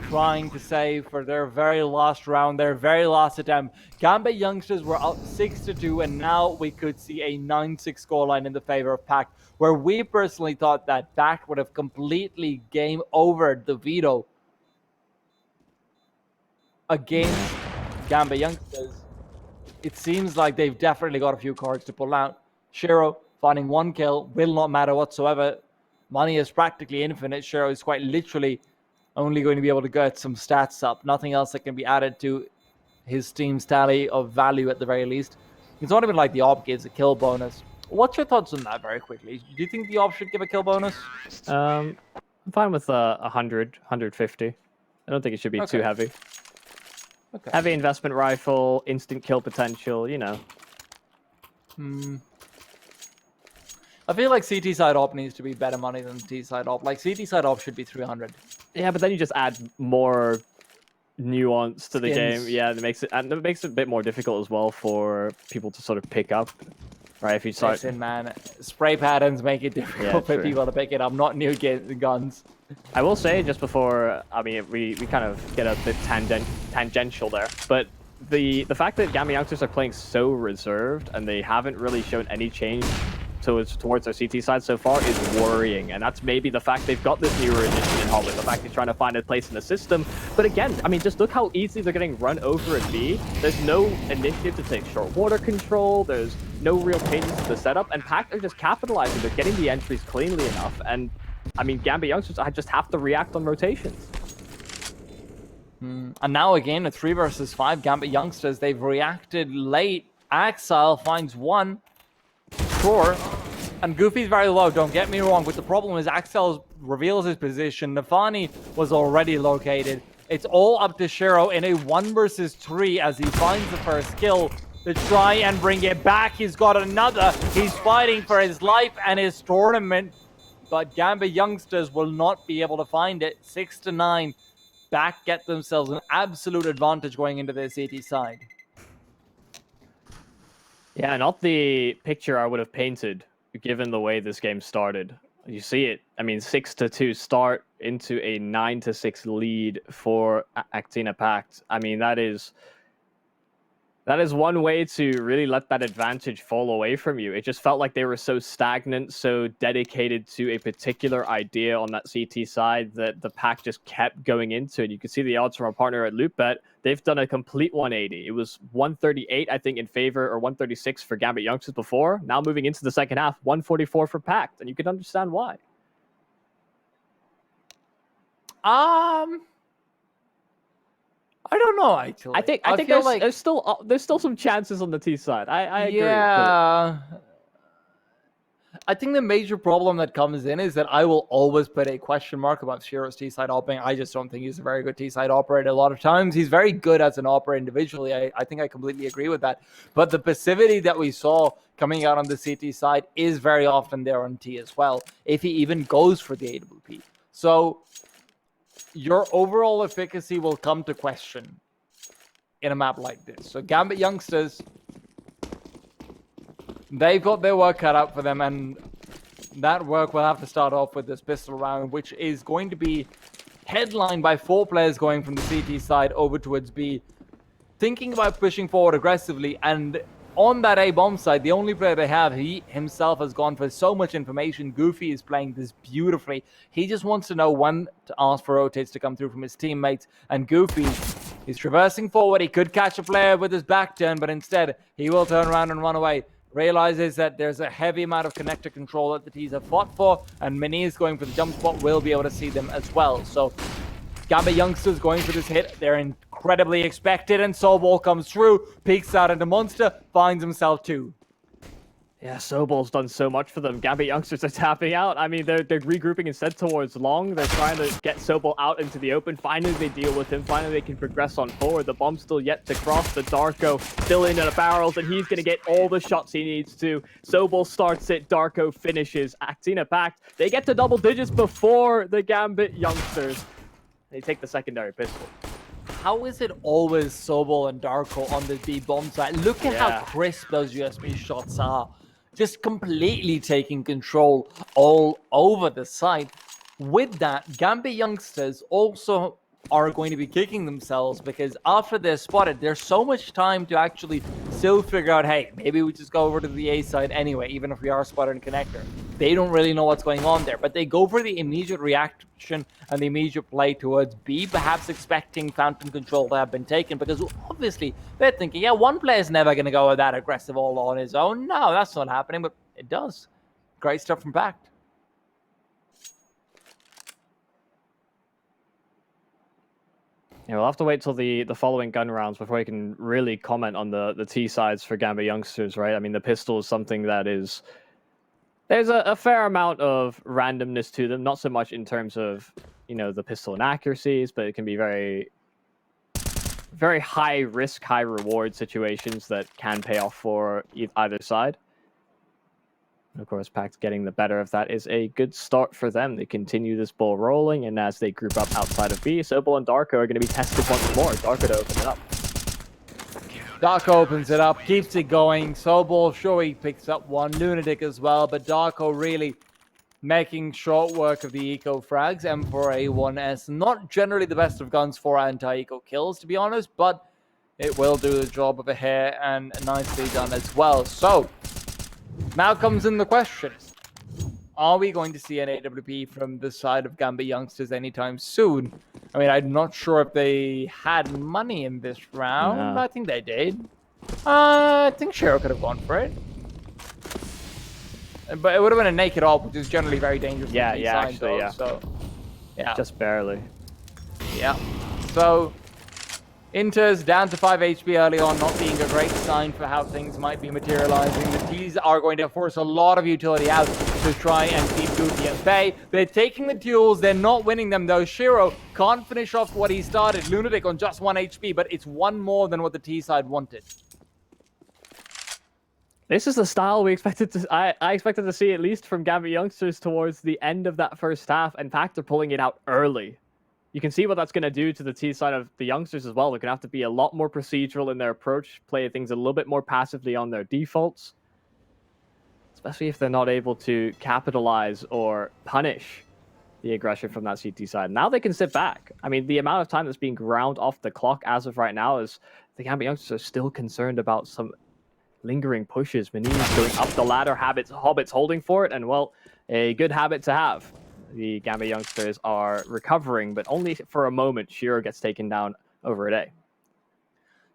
trying to save for their very last round, their very last attempt. GAMBIT Youngsters were up 6-2, and now we could see a 9-6 scoreline in the favor of PACT, where we personally thought that PACT would have completely game over the veto against GAMBIT Youngsters. It seems like they've definitely got a few cards to pull out. Shero finding 1 kill will not matter whatsoever. Money is practically infinite. Shero is quite literally only going to be able to get some stats up. Nothing else that can be added to his team's tally of value at the very least. It's not even like the AWP gives a kill bonus. What's your thoughts on that very quickly? Do you think the AWP should give a kill bonus? I'm fine with 100, 150. I don't think it should be too heavy. Okay. Heavy investment rifle, instant kill potential, you know. I feel like CT side op needs to be better money than T side op. Like CT side op should be 300. Yeah, but then you just add more nuance to the game. Yeah, it makes it a bit more difficult as well for people to sort of pick up. Right, if you start... Listen, man, spray patterns make it difficult for people to pick it up, not new guns. I will say, just before, I mean, we kind of get a bit tangential there, but the fact that GAMBIT Youngsters are playing so reserved and they haven't really shown any change towards their CT side so far is worrying, and that's maybe the fact they've got this newer addition in Hobbit, the fact he's trying to find a place in the system. But again, I mean, just look how easily they're getting run over at B. There's no initiative to take short water control, there's no real changes to the setup, and PACT are just capitalizing. They're getting the entries cleanly enough, and I mean, GAMBIT Youngsters, I just have to react on rotations. And now again, a 3 versus 5, GAMBIT Youngsters, they've reacted late. Axile finds 1. Sure. And Goofy's very low, don't get me wrong, but the problem is Axel reveals his position. Nafani was already located. It's all up to Shero in a 1 versus 3 as he finds the first kill to try and bring it back. He's got another. He's fighting for his life and his tournament, but GAMBIT Youngsters will not be able to find it. 6-9. PACT get themselves an absolute advantage going into their CT side. Yeah, not the picture I would have painted given the way this game started. You see it. I mean, 6-2 start into a 9-6 lead for ACTINA PACT. I mean, that's That is one way to really let that advantage fall away from you. It just felt like they were so stagnant, so dedicated to a particular idea on that CT side that the pack just kept going into it. You can see the odds from our partner at LootBet. They've done a complete 180. It was 138, I think, in favor, or 136 for Gambit Youngsters before. Now moving into the second half, 144 for PACT, and you can understand why. I don't know, actually. I think there's still some chances on the T side. I agree. Yeah. I think the major problem that comes in is that I will always put a question mark about Shiro's T-side operating. I just don't think he's a very good T-side operator. A lot of times he's very good as an operator individually. I think I completely agree with that. But the passivity that we saw coming out on the CT side is very often there on T as well, if he even goes for the AWP. So your overall efficacy will come to question in a map like this. So Gambit Youngsters, they've got their work cut out for them, and that work will have to start off with this pistol round, which is going to be headlined by 4 players going from the CT side over towards B, thinking about pushing forward aggressively. And on that A bomb side, the only player they have, he himself has gone for so much information. Goofy is playing this beautifully. He just wants to know when to ask for rotates to come through from his teammates. And Goofy is traversing forward. He could catch a player with his back turn, but instead he will turn around and run away. Realizes that there's a heavy amount of connector control that the T's have fought for, and Mini is going for the jump spot, will be able to see them as well. So Gambit Youngsters going for this hit. They're incredibly expected, and Sobol comes through, peeks out into Monster, finds himself 2. Yeah, Sobol's done so much for them. Gambit Youngsters are tapping out. I mean, they're regrouping instead towards Long. They're trying to get Sobol out into the open. Finally, they deal with him. Finally, they can progress on forward. The bomb's still yet to cross. The Darko still in the barrels, and he's going to get all the shots he needs to. Sobol starts it. Darko finishes. ACTINA PACT. They get to double digits before the Gambit Youngsters. They take the secondary pistol. How is it always Sobol and Darko on the B bomb side? Look at how crisp those USB shots are. Just completely taking control all over the site. With that, Gambit Youngsters also are going to be kicking themselves, because after they're spotted, there's so much time to actually still figure out, hey, maybe we just go over to the A side anyway, even if we are spotted in connector. They don't really know what's going on there, but they go for the immediate reaction and the immediate play towards B, perhaps expecting fountain control to have been taken, because obviously they're thinking, yeah, one player's never going to go that aggressive all on his own. No, that's not happening, but it does. Great stuff from PACT. Yeah, we'll have to wait till the following gun rounds before we can really comment on the T sides for Gambit Youngsters, right? I mean, the pistol is something that is... There's a fair amount of randomness to them, not so much in terms of, you know, the pistol inaccuracies, but it can be very, very high risk, high reward situations that can pay off for either side. And of course, PACT getting the better of that is a good start for them. They continue this ball rolling, and as they group up outside of B, Sobol and Darko are going to be tested once more. Darko to open it up. Darko opens it up, keeps it going. Sobol, sure, he picks up one. Lunatic as well, but Darko really making short work of the eco frags. M4A1S, not generally the best of guns for anti-eco kills, to be honest, but it will do the job of a hair, and nicely done as well. So now comes in the question. Are we going to see an AWP from the side of Gambit Youngsters anytime soon? I mean, I'm not sure if they had money in this round. No. I think they did. I think Shiro could have gone for it. But it would have been a naked AWP, which is generally very dangerous. Yeah, actually, yeah. So, yeah. Just barely. Yeah. So Inter's down to 5 HP early on, not being a great sign for how things might be materializing. The T's are going to force a lot of utility out to try and keep Goofy at bay. They're taking the duels, they're not winning them though. Shiro can't finish off what he started. Lunatic on just 1 HP, but it's one more than what the T side wanted. This is the style we expected to... I expected to see at least from Gambit Youngsters towards the end of that first half. In fact, they're pulling it out early. You can see what that's going to do to the T side of the Youngsters as well. They're going to have to be a lot more procedural in their approach, play things a little bit more passively on their defaults. Especially if they're not able to capitalize or punish the aggression from that CT side. Now they can sit back. I mean, the amount of time that's being ground off the clock as of right now is the GAMBIT youngsters are still concerned about some lingering pushes. Manise going up the ladder, Hobbit's holding for it, and well, a good habit to have. The GAMBIT youngsters are recovering, but only for a moment. Shiro gets taken down over a day.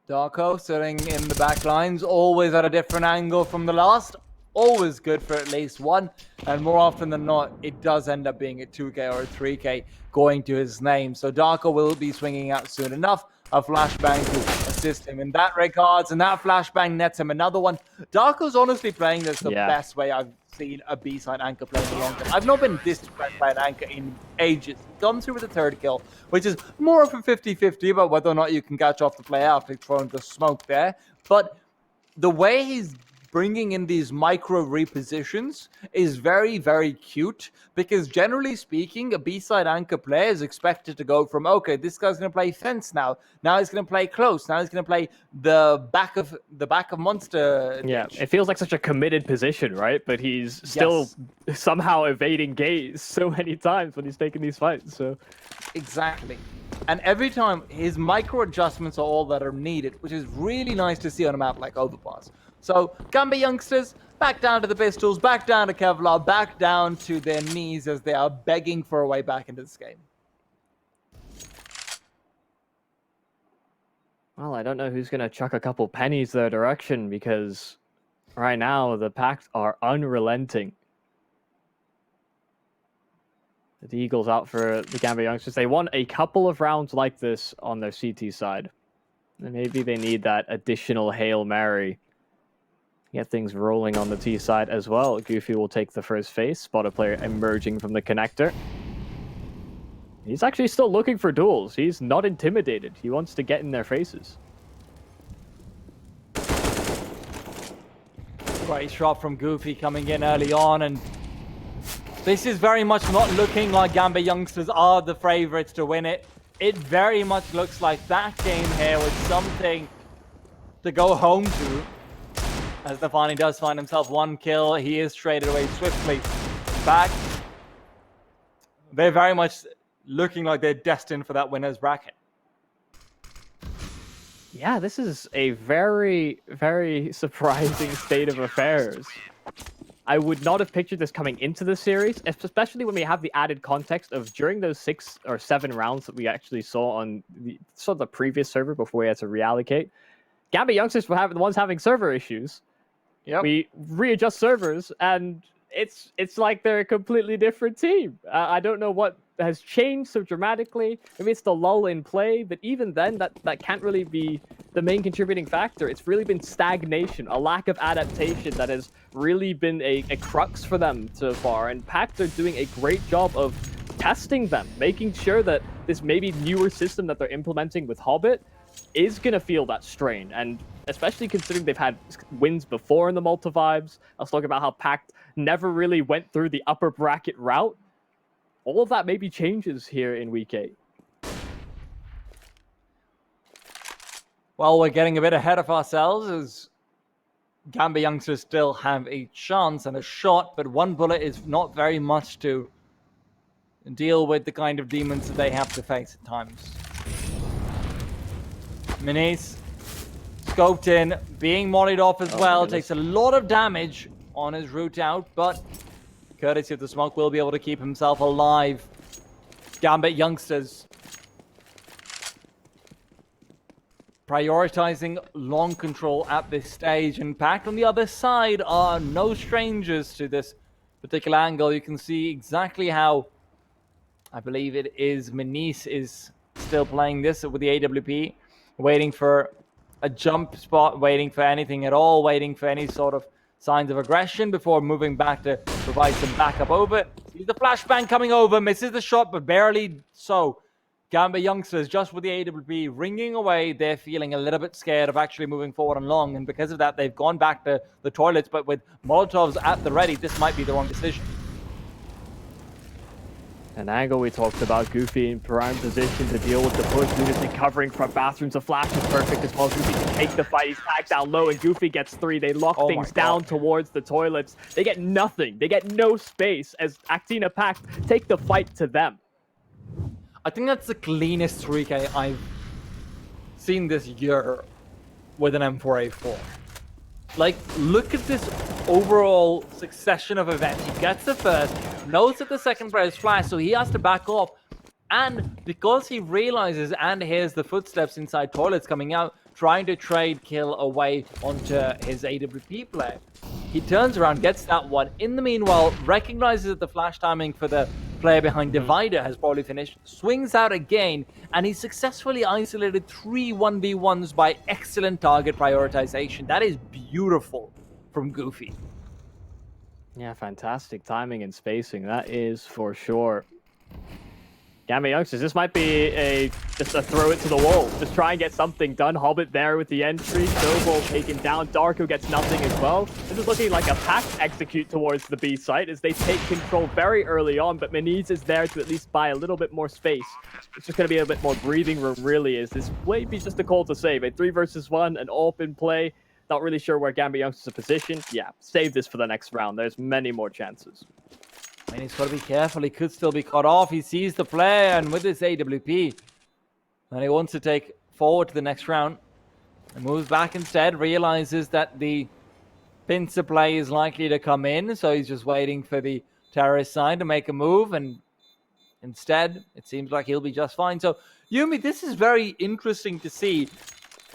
Darko sitting in the back lines, always at a different angle from the last. Always good for at least one, and more often than not, it does end up being a 2K or a 3K going to his name. So Darko will be swinging out soon enough. A flashbang to assist him in that regards, and that flashbang nets him another one. Darko's honestly playing this the best way I've seen a B-side anchor play in a long time. I've not been this impressed by an anchor in ages. Gone through with the third kill, which is more of a 50-50 about whether or not you can catch off the play after throwing the smoke there. But the way he's bringing in these micro repositions is very, very cute, because generally speaking, a B-side anchor player is expected to go from, okay, this guy's going to play fence now he's going to play close, now he's going to play the back of monster ditch. Yeah, it feels like such a committed position, right? But he's still somehow evading gaze so many times when he's taking these fights. So exactly. And every time his micro adjustments are all that are needed, which is really nice to see on a map like Overpass. So GAMBIT youngsters, back down to the pistols, back down to Kevlar, back down to their knees as they are begging for a way back into this game. Well, I don't know who's going to chuck a couple pennies their direction, because right now the PACT are unrelenting. The Eagles out for the GAMBIT youngsters. They won a couple of rounds like this on their CT side. And maybe they need that additional Hail Mary. Get things rolling on the T side as well. Goofy will take the first face. Spot a player emerging from the connector. He's actually still looking for duels. He's not intimidated. He wants to get in their faces. Great shot from Goofy coming in early on, and this is very much not looking like GAMBIT youngsters are the favorites to win it. It very much looks like that game here with something to go home to. As Stefani does find himself one kill, he is traded away swiftly back. They're very much looking like they're destined for that winner's bracket. Yeah, this is a very, very surprising state of affairs. I would not have pictured this coming into the series, especially when we have the added context of during those 6 or 7 rounds that we actually saw on the previous server before we had to reallocate. GAMBIT youngsters were the ones having server issues. Yep. We readjust servers, and it's like they're a completely different team. I don't know what has changed so dramatically. Maybe it's the lull in play, but even then, that can't really be the main contributing factor. It's really been stagnation, a lack of adaptation that has really been a crux for them so far. And PACT are doing a great job of testing them, making sure that this maybe newer system that they're implementing with Hobbit is going to feel that strain. And especially considering they've had wins before in the Malta vibes. I was talking about how PACT never really went through the upper bracket route. All of that maybe changes here in Week 8. Well, we're getting a bit ahead of ourselves as GAMBIT youngsters still have a chance and a shot, but one bullet is not very much to deal with the kind of demons that they have to face at times. Manise, scoped in, being mollied off as well, takes a lot of damage on his route out, but courtesy of the smoke will be able to keep himself alive. GAMBIT youngsters prioritizing long control at this stage. And PACT on the other side are no strangers to this particular angle. You can see exactly how, I believe it is Manise is still playing this with the AWP, waiting for a jump spot, waiting for anything at all, waiting for any sort of signs of aggression before moving back to provide some backup over. Sees the flashbang coming over, misses the shot, but barely so. GAMBIT youngsters, just with the AWP ringing away, they're feeling a little bit scared of actually moving forward and long, and because of that, they've gone back to the toilets, but with Molotovs at the ready, this might be the wrong decision. An angle we talked about, Goofy in prime position to deal with the push. Lunacy covering from bathrooms. The flash is perfect as well. Goofy can take the fight. He's tagged down low, and Goofy gets 3. They lock things down towards the toilets. They get nothing. They get no space as ACTINA PACT take the fight to them. I think that's the cleanest 3K I've seen this year with an M4A4. Like, look at this overall succession of events. He gets the first, knows that the second player is flash, so he has to back off. And because he realizes and hears the footsteps inside toilets coming out, trying to trade kill away onto his AWP player, he turns around, gets that one. In the meanwhile, recognizes that the flash timing for the player behind Divider has probably finished, swings out again, and he successfully isolated 3 1v1s by excellent target prioritization. That is beautiful from Goofy. Yeah, fantastic timing and spacing, that is for sure. GAMBIT youngsters, this might be just a throw it to the wall. Just try and get something done. Hobbit there with the entry. Snowball taken down. Darko gets nothing as well. This is looking like a PACT execute towards the B site as they take control very early on, but Maniz is there to at least buy a little bit more space. It's just going to be a bit more breathing room, really, is this maybe just a call to save. A 3 versus 1, an open play. Not really sure where GAMBIT youngsters are positioned. Yeah, save this for the next round. There's many more chances. And he's got to be careful. He could still be cut off. He sees the play, and with his AWP, and he wants to take forward to the next round. And moves back instead, realizes that the pincer play is likely to come in, so he's just waiting for the terrorist side to make a move, and instead, it seems like he'll be just fine. So, Yumi, this is very interesting to see.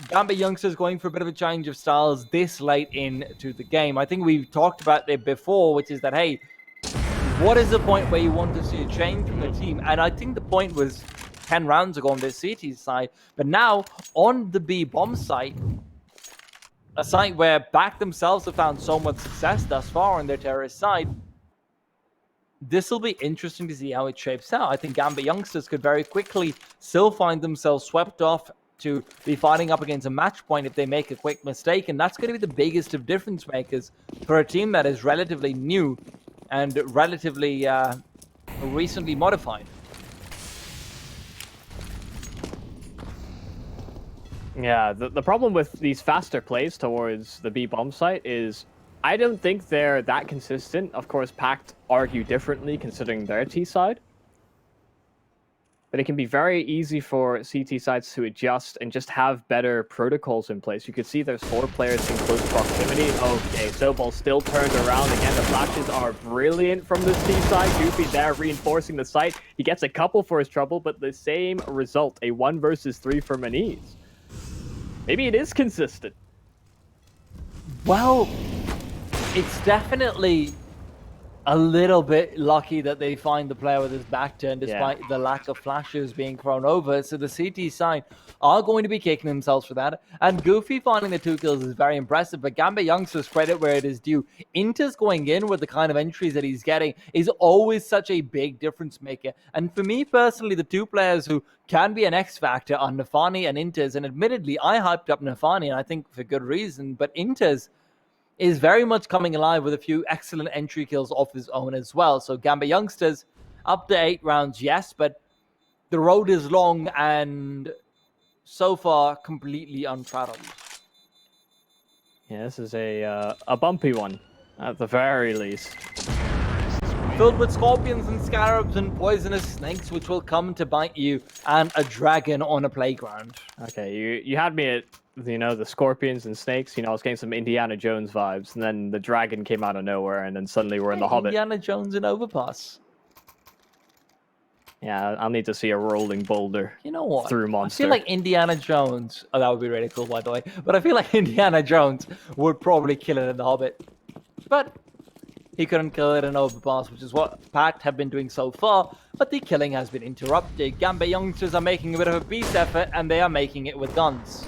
GAMBIT youngsters going for a bit of a change of styles this late into the game. I think we've talked about it before, which is that, hey, what is the point where you want to see a change from the team? And I think the point was 10 rounds ago on the CT side. But now, on the B bomb site, a site where PACT themselves have found so much success thus far on their terrorist side, this will be interesting to see how it shapes out. I think GAMBIT youngsters could very quickly still find themselves swept off to be fighting up against a match point if they make a quick mistake. And that's going to be the biggest of difference makers for a team that is relatively new and relatively recently modified. Yeah, the problem with these faster plays towards the B bomb site is I don't think they're that consistent. Of course, PACT argue differently considering their T side. But it can be very easy for CT sides to adjust and just have better protocols in place. You can see there's 4 players in close proximity. Okay, Snowball still turned around. Again, the flashes are brilliant from the C side. Goofy there reinforcing the site. He gets a couple for his trouble, but the same result. A 1 versus 3 for Maniz. Maybe it is consistent. Well, it's definitely a little bit lucky that they find the player with his back turned despite the lack of flashes being thrown over. So the CT side are going to be kicking themselves for that. And Goofy finding the 2 kills is very impressive, but GAMBIT youngsters credit where it is due. Inter's going in with the kind of entries that he's getting is always such a big difference maker. And for me personally, the 2 players who can be an X factor are Nafani and Inters. And admittedly, I hyped up Nafani, and I think for good reason, but Inters is very much coming alive with a few excellent entry kills off his own as well. So GAMBIT youngsters, up to 8 rounds, yes, but the road is long and so far completely untrodden. Yeah, this is a bumpy one, at the very least. Filled with scorpions and scarabs and poisonous snakes, which will come to bite you, and a dragon on a playground. Okay, you had me at, the scorpions and snakes. I was getting some Indiana Jones vibes, and then the dragon came out of nowhere, and then suddenly we're in the Hobbit. Indiana Jones and Overpass. Yeah, I'll need to see a rolling boulder. You know what? Through monster. I feel like Indiana Jones. Oh, that would be really cool, by the way. But I feel like Indiana Jones would probably kill it in the Hobbit. But he couldn't kill it in Overpass, which is what PACT have been doing so far. But the killing has been interrupted. GAMBIT youngsters are making a bit of a beast effort, and they are making it with guns.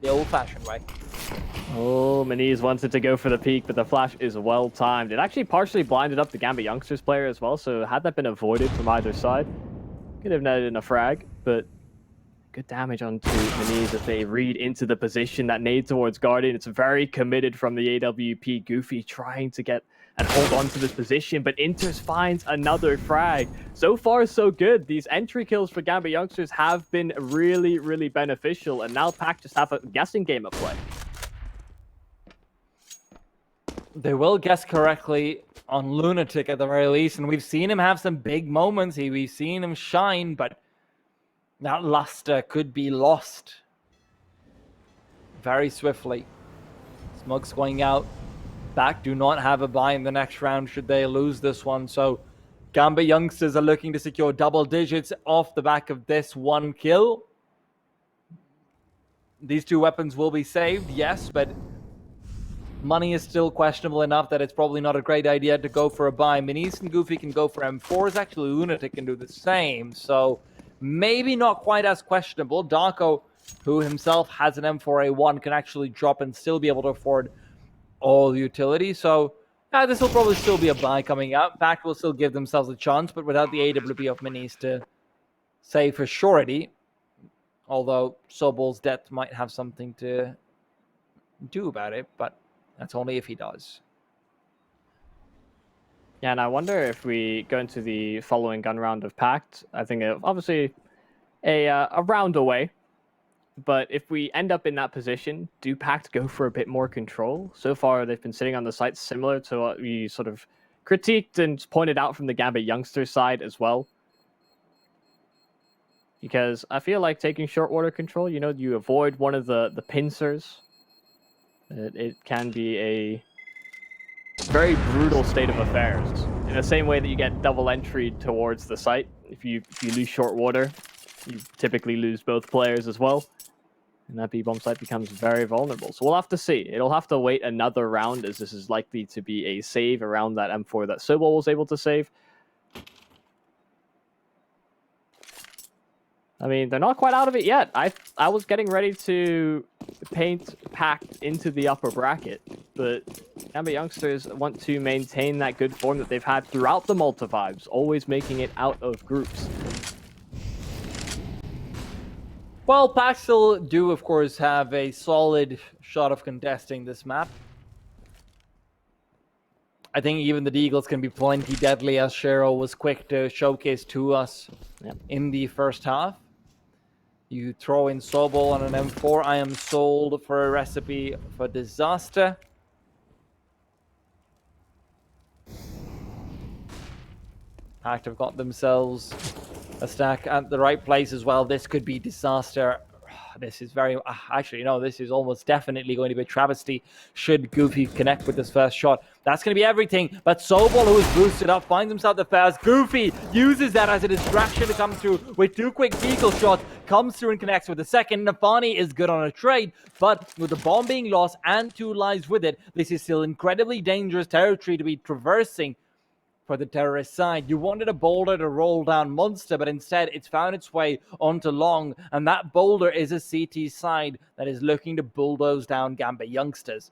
The old-fashioned way. Oh, Maniz wanted to go for the peak, but the flash is well timed. It actually partially blinded up the GAMBIT youngsters player as well, so had that been avoided from either side, could have netted in a frag, but good damage onto Maniz as they read into the position. That nade towards Guardian, it's very committed from the AWP. Goofy trying to get and hold on to this position, but Inters finds another frag. So far, so good. These entry kills for GAMBIT youngsters have been really, really beneficial, and now PACT just have a guessing game at play. They will guess correctly on Lunatic at the very least, and we've seen him have some big moments. We've seen him shine, but that luster could be lost. very swiftly. Smug's going out. PACT do not have a buy in the next round should they lose this one. So GAMBIT youngsters are looking to secure double digits off the back of this one kill. These 2 weapons will be saved, yes, but money is still questionable enough that it's probably not a great idea to go for a buy. Minis and Goofy can go for M4s. Actually, Lunatic can do the same. So maybe not quite as questionable. Darko, who himself has an M4A1, can actually drop and still be able to afford all the utility. So this will probably still be a buy coming out. PACT will still give themselves a chance, but without the AWP of Minis to say for surety. Although Sobol's death might have something to do about it, but that's only if he does. Yeah, and I wonder if we go into the following gun round of PACT. I think obviously a round away. But if we end up in that position, do PACT go for a bit more control? So far, they've been sitting on the site similar to what we sort of critiqued and pointed out from the GAMBIT youngster side as well. Because I feel like taking short water control, you know, you avoid one of the pincers. It can be a very brutal state of affairs. In the same way that you get double entry towards the site, if you lose short water, you typically lose both players as well. And that B-bomb site becomes very vulnerable. So we'll have to see. It'll have to wait another round, as this is likely to be a save around that M4 that Sobol was able to save. I mean, they're not quite out of it yet. I was getting ready to paint PACT into the upper bracket, but GAMBIT youngsters want to maintain that good form that they've had throughout the Malta vibes, always making it out of groups. Well, PACT still do, of course, have a solid shot of contesting this map. I think even the Deagles can be plenty deadly, as Cheryl was quick to showcase to us in the first half. You throw in Sobol on an M4. I am sold for a recipe for disaster. PACT have got themselves a stack at the right place as well. This could be disaster. This is very... actually, no, this is almost definitely going to be a travesty should Goofy connect with this first shot. That's going to be everything. But Sobol, who is boosted up, finds himself the first. Goofy uses that as a distraction to come through with 2 quick vehicle shots. Comes through and connects with the second. Nafani is good on a trade, but with the bomb being lost and 2 lives with it, this is still incredibly dangerous territory to be traversing for the terrorist side. You wanted a boulder to roll down Monster, but instead it's found its way onto Long, and that boulder is a CT side that is looking to bulldoze down GAMBIT youngsters.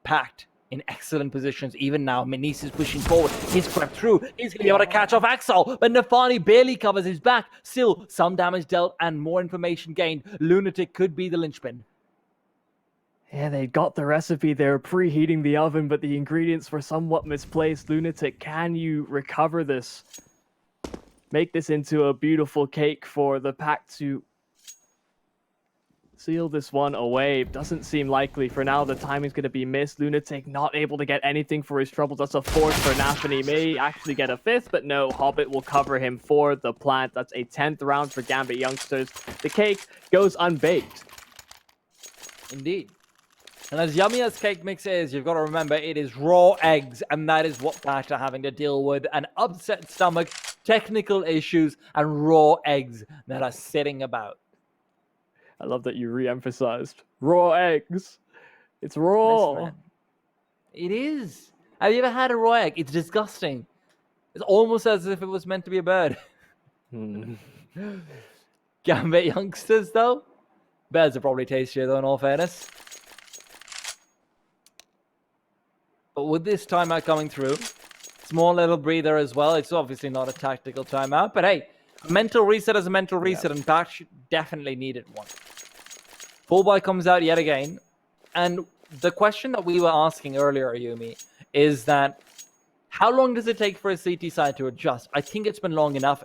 PACT in excellent positions even now. Minis is pushing forward. He's crept through. He's going to be able to catch off Axel, but Nafani barely covers his back. Still, some damage dealt and more information gained. Lunatic could be the linchpin. Yeah, they got the recipe. They were preheating the oven, but the ingredients were somewhat misplaced. Lunatic, can you recover this? Make this into a beautiful cake for the PACT to seal this one away. Doesn't seem likely. For now, the timing's going to be missed. Lunatic not able to get anything for his troubles. That's a 4th for Nafani. May actually get a 5th, but no, Hobbit will cover him for the plant. That's a 10th round for GAMBIT youngsters. The cake goes unbaked. Indeed. And as yummy as cake mix is, you've got to remember it is raw eggs, and that is what PACT are having to deal with. An upset stomach, technical issues, and raw eggs that are sitting about. I love that you re-emphasized raw eggs. It's raw. Listen, it is. Have you ever had a raw egg? It's disgusting. It's almost as if it was meant to be a bird. GAMBIT youngsters, though? Birds are probably tastier, though, in all fairness. But with this timeout coming through, small little breather as well. It's obviously not a tactical timeout, but hey, a mental reset is a mental reset, and PACT definitely needed one. Full buy comes out yet again, and the question that we were asking earlier, Yumi, is that how long does it take for a CT side to adjust? I think it's been long enough.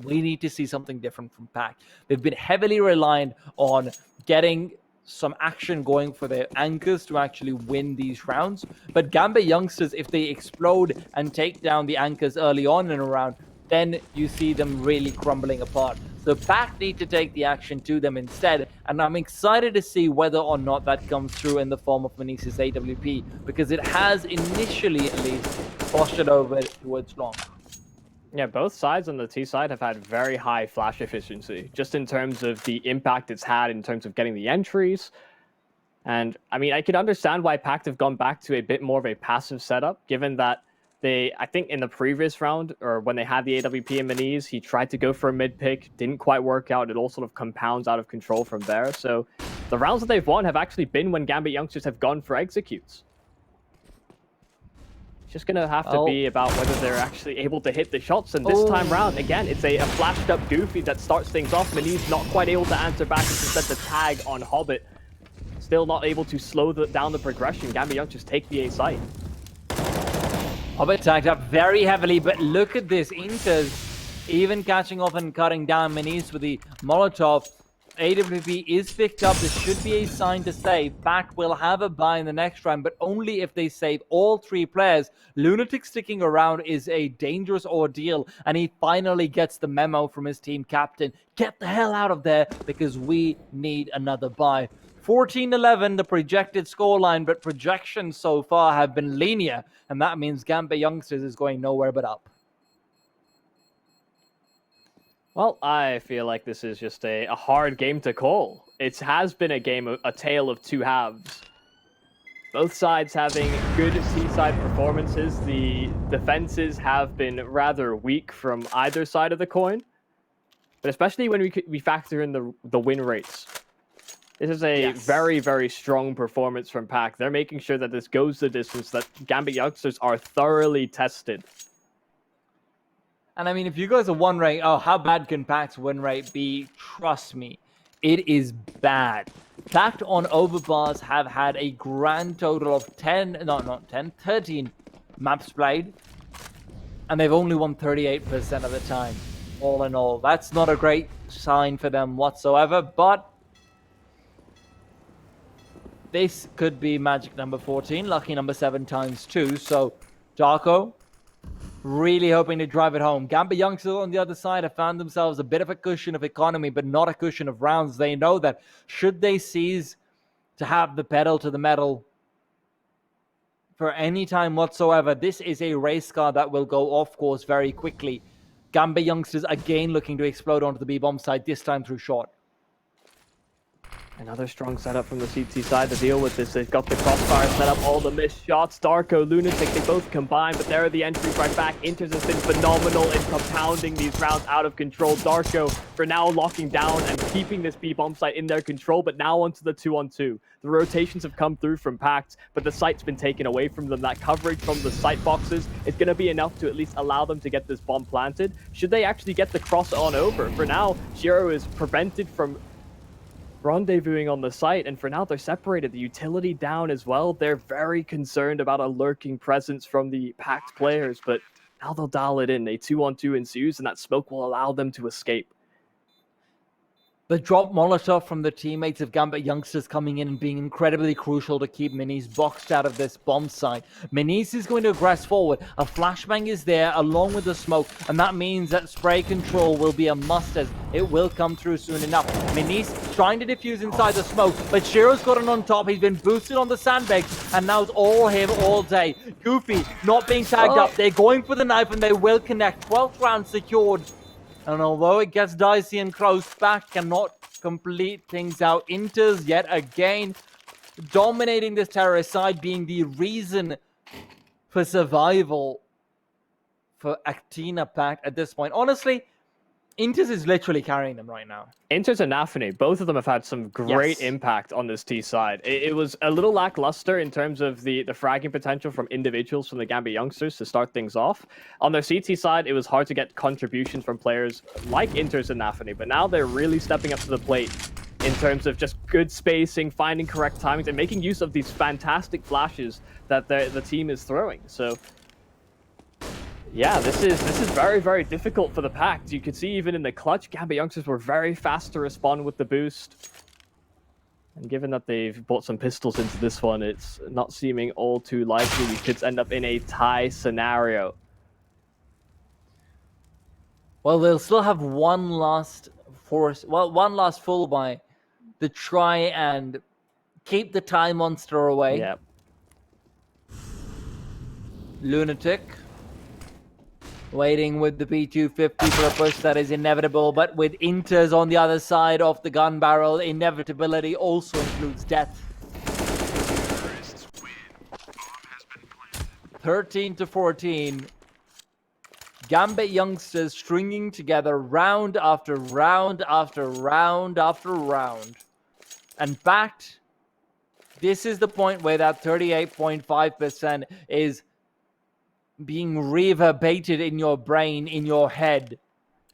We need to see something different from PACT. They've been heavily reliant on getting some action going for their anchors to actually win these rounds. But GAMBIT youngsters, if they explode and take down the anchors early on in a round, then you see them really crumbling apart. So So PACT need to take the action to them instead, and I'm excited to see whether or not that comes through in the form of Manise's AWP, because it has initially at least fostered over towards long. Yeah, both sides on the T side have had very high flash efficiency, just in terms of the impact it's had in terms of getting the entries. And I mean, I could understand why PACT have gone back to a bit more of a passive setup, given that I think in the previous round, or when they had the AWP in Manise, he tried to go for a mid pick, didn't quite work out. It all sort of compounds out of control from there. So the rounds that they've won have actually been when Gambit youngsters have gone for executes. It's just going to have to be about whether they're actually able to hit the shots. And this time round, again, it's a flashed up Goofy that starts things off. Manise not quite able to answer back. It's instead the tag on Hobbit. Still not able to slow down the progression. Gambit youngsters take the A site. Hobbit tagged up very heavily, but look at this. Inters even catching off and cutting down Manise with the Molotov. AWP is picked up. This should be a sign to save. PACT will have a buy in the next round, but only if they save all 3 players. Lunatic sticking around is a dangerous ordeal, and he finally gets the memo from his team captain. Get the hell out of there, because we need another buy. 14-11, the projected scoreline, but projections so far have been linear, and that means Gambit youngsters is going nowhere but up. Well, I feel like this is just a hard game to call. It has been a tale of 2 halves. Both sides having good C-side performances. The defenses have been rather weak from either side of the coin, but especially when we factor in the win rates. This is a very, very strong performance from PACT. They're making sure that this goes the distance, that Gambit youngsters are thoroughly tested. And I mean, if you guys are wondering, oh, how bad can PACT's win rate be? Trust me, it is bad. PACT on overbars have had a grand total of 13 maps played, and they've only won 38% of the time, all in all. That's not a great sign for them whatsoever, but this could be magic number 14, lucky number 7 times 2. So Darko really hoping to drive it home. Gambit youngsters on the other side have found themselves a bit of a cushion of economy, but not a cushion of rounds. They know that should they seize to have the pedal to the metal for any time whatsoever, this is a race car that will go off course very quickly. Gambit youngsters again looking to explode onto the B-bomb side, this time through short. Another strong setup from the CT side to deal with this. They've got the crossfire set up, all the missed shots. Darko, Lunatic, they both combine, but there are the entries right back. Inters has been phenomenal in compounding these rounds out of control. Darko for now locking down and keeping this B-bomb site in their control, but now onto the 2-on-2. The rotations have come through from PACT, but the site's been taken away from them. That coverage from the site boxes is going to be enough to at least allow them to get this bomb planted. Should they actually get the cross on over? For now, Shiro is prevented from rendezvousing on the site, and for now they're separated. The utility down as well. They're very concerned about a lurking presence from the PACT players, but now they'll dial it in. A 2-on-2 ensues, and that smoke will allow them to escape. The drop Molotov from the teammates of Gambit youngsters coming in and being incredibly crucial to keep Manise boxed out of this bomb site. Manise is going to aggress forward. A flashbang is there along with the smoke, and that means that spray control will be a must, as it will come through soon enough. Manise trying to defuse inside the smoke, but Shiro's got it on top. He's been boosted on the sandbags, and now it's all him all day. Goofy not being tagged up. They're going for the knife, and they will connect. 12th round secured. And although it gets dicey and close, PACT cannot complete things out. Inters yet again dominating this terrorist side, being the reason for survival for ACTINA PACT at this point. Honestly, Inters is literally carrying them right now. Inters and Nafany, both of them have had some great impact on this T side. It was a little lackluster in terms of the fragging potential from individuals from the Gambit youngsters to start things off. On their CT side, it was hard to get contributions from players like Inters and Nafany, but now they're really stepping up to the plate in terms of just good spacing, finding correct timings, and making use of these fantastic flashes that the team is throwing. So yeah, this is very, very difficult for the PACT. You could see even in the clutch, Gambit youngsters were very fast to respond with the boost. And given that they've bought some pistols into this one, it's not seeming all too likely we could end up in a tie scenario. Well, they'll still have one last force, well, one last full buy to try and keep the Tie Monster away. Yeah. Lunatic waiting with the P250 for a push that is inevitable, but with Inters on the other side of the gun barrel, inevitability also includes death. 13-14. Gambit youngsters stringing together round after round after round after round. And PACT, this is the point where that 38.5% is being reverberated in your brain, in your head.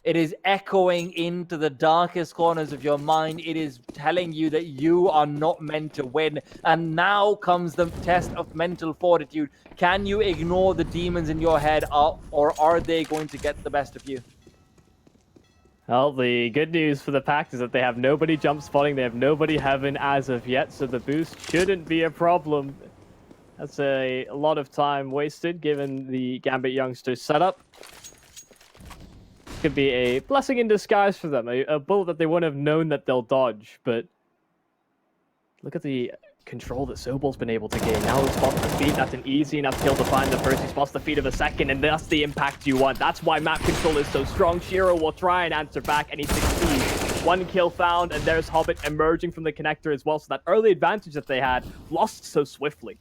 It is echoing into the darkest corners of your mind. It is telling you that you are not meant to win. And now comes the test of mental fortitude. Can you ignore the demons in your head, or are they going to get the best of you? Well, the good news for the PACT is that they have nobody jump spotting. They have nobody heaven as of yet, so the boost shouldn't be a problem. That's a lot of time wasted given the Gambit youngsters setup. Could be a blessing in disguise for them, a bullet that they wouldn't have known that they'll dodge, but look at the control that Sobol's been able to gain. Now he spots the feet. That's an easy enough kill to find the first. He spots the feet of the second, and that's the impact you want. That's why map control is so strong. Shiro will try and answer back, and he succeeds. One kill found, and there's Hobbit emerging from the connector as well, so that early advantage that they had lost so swiftly.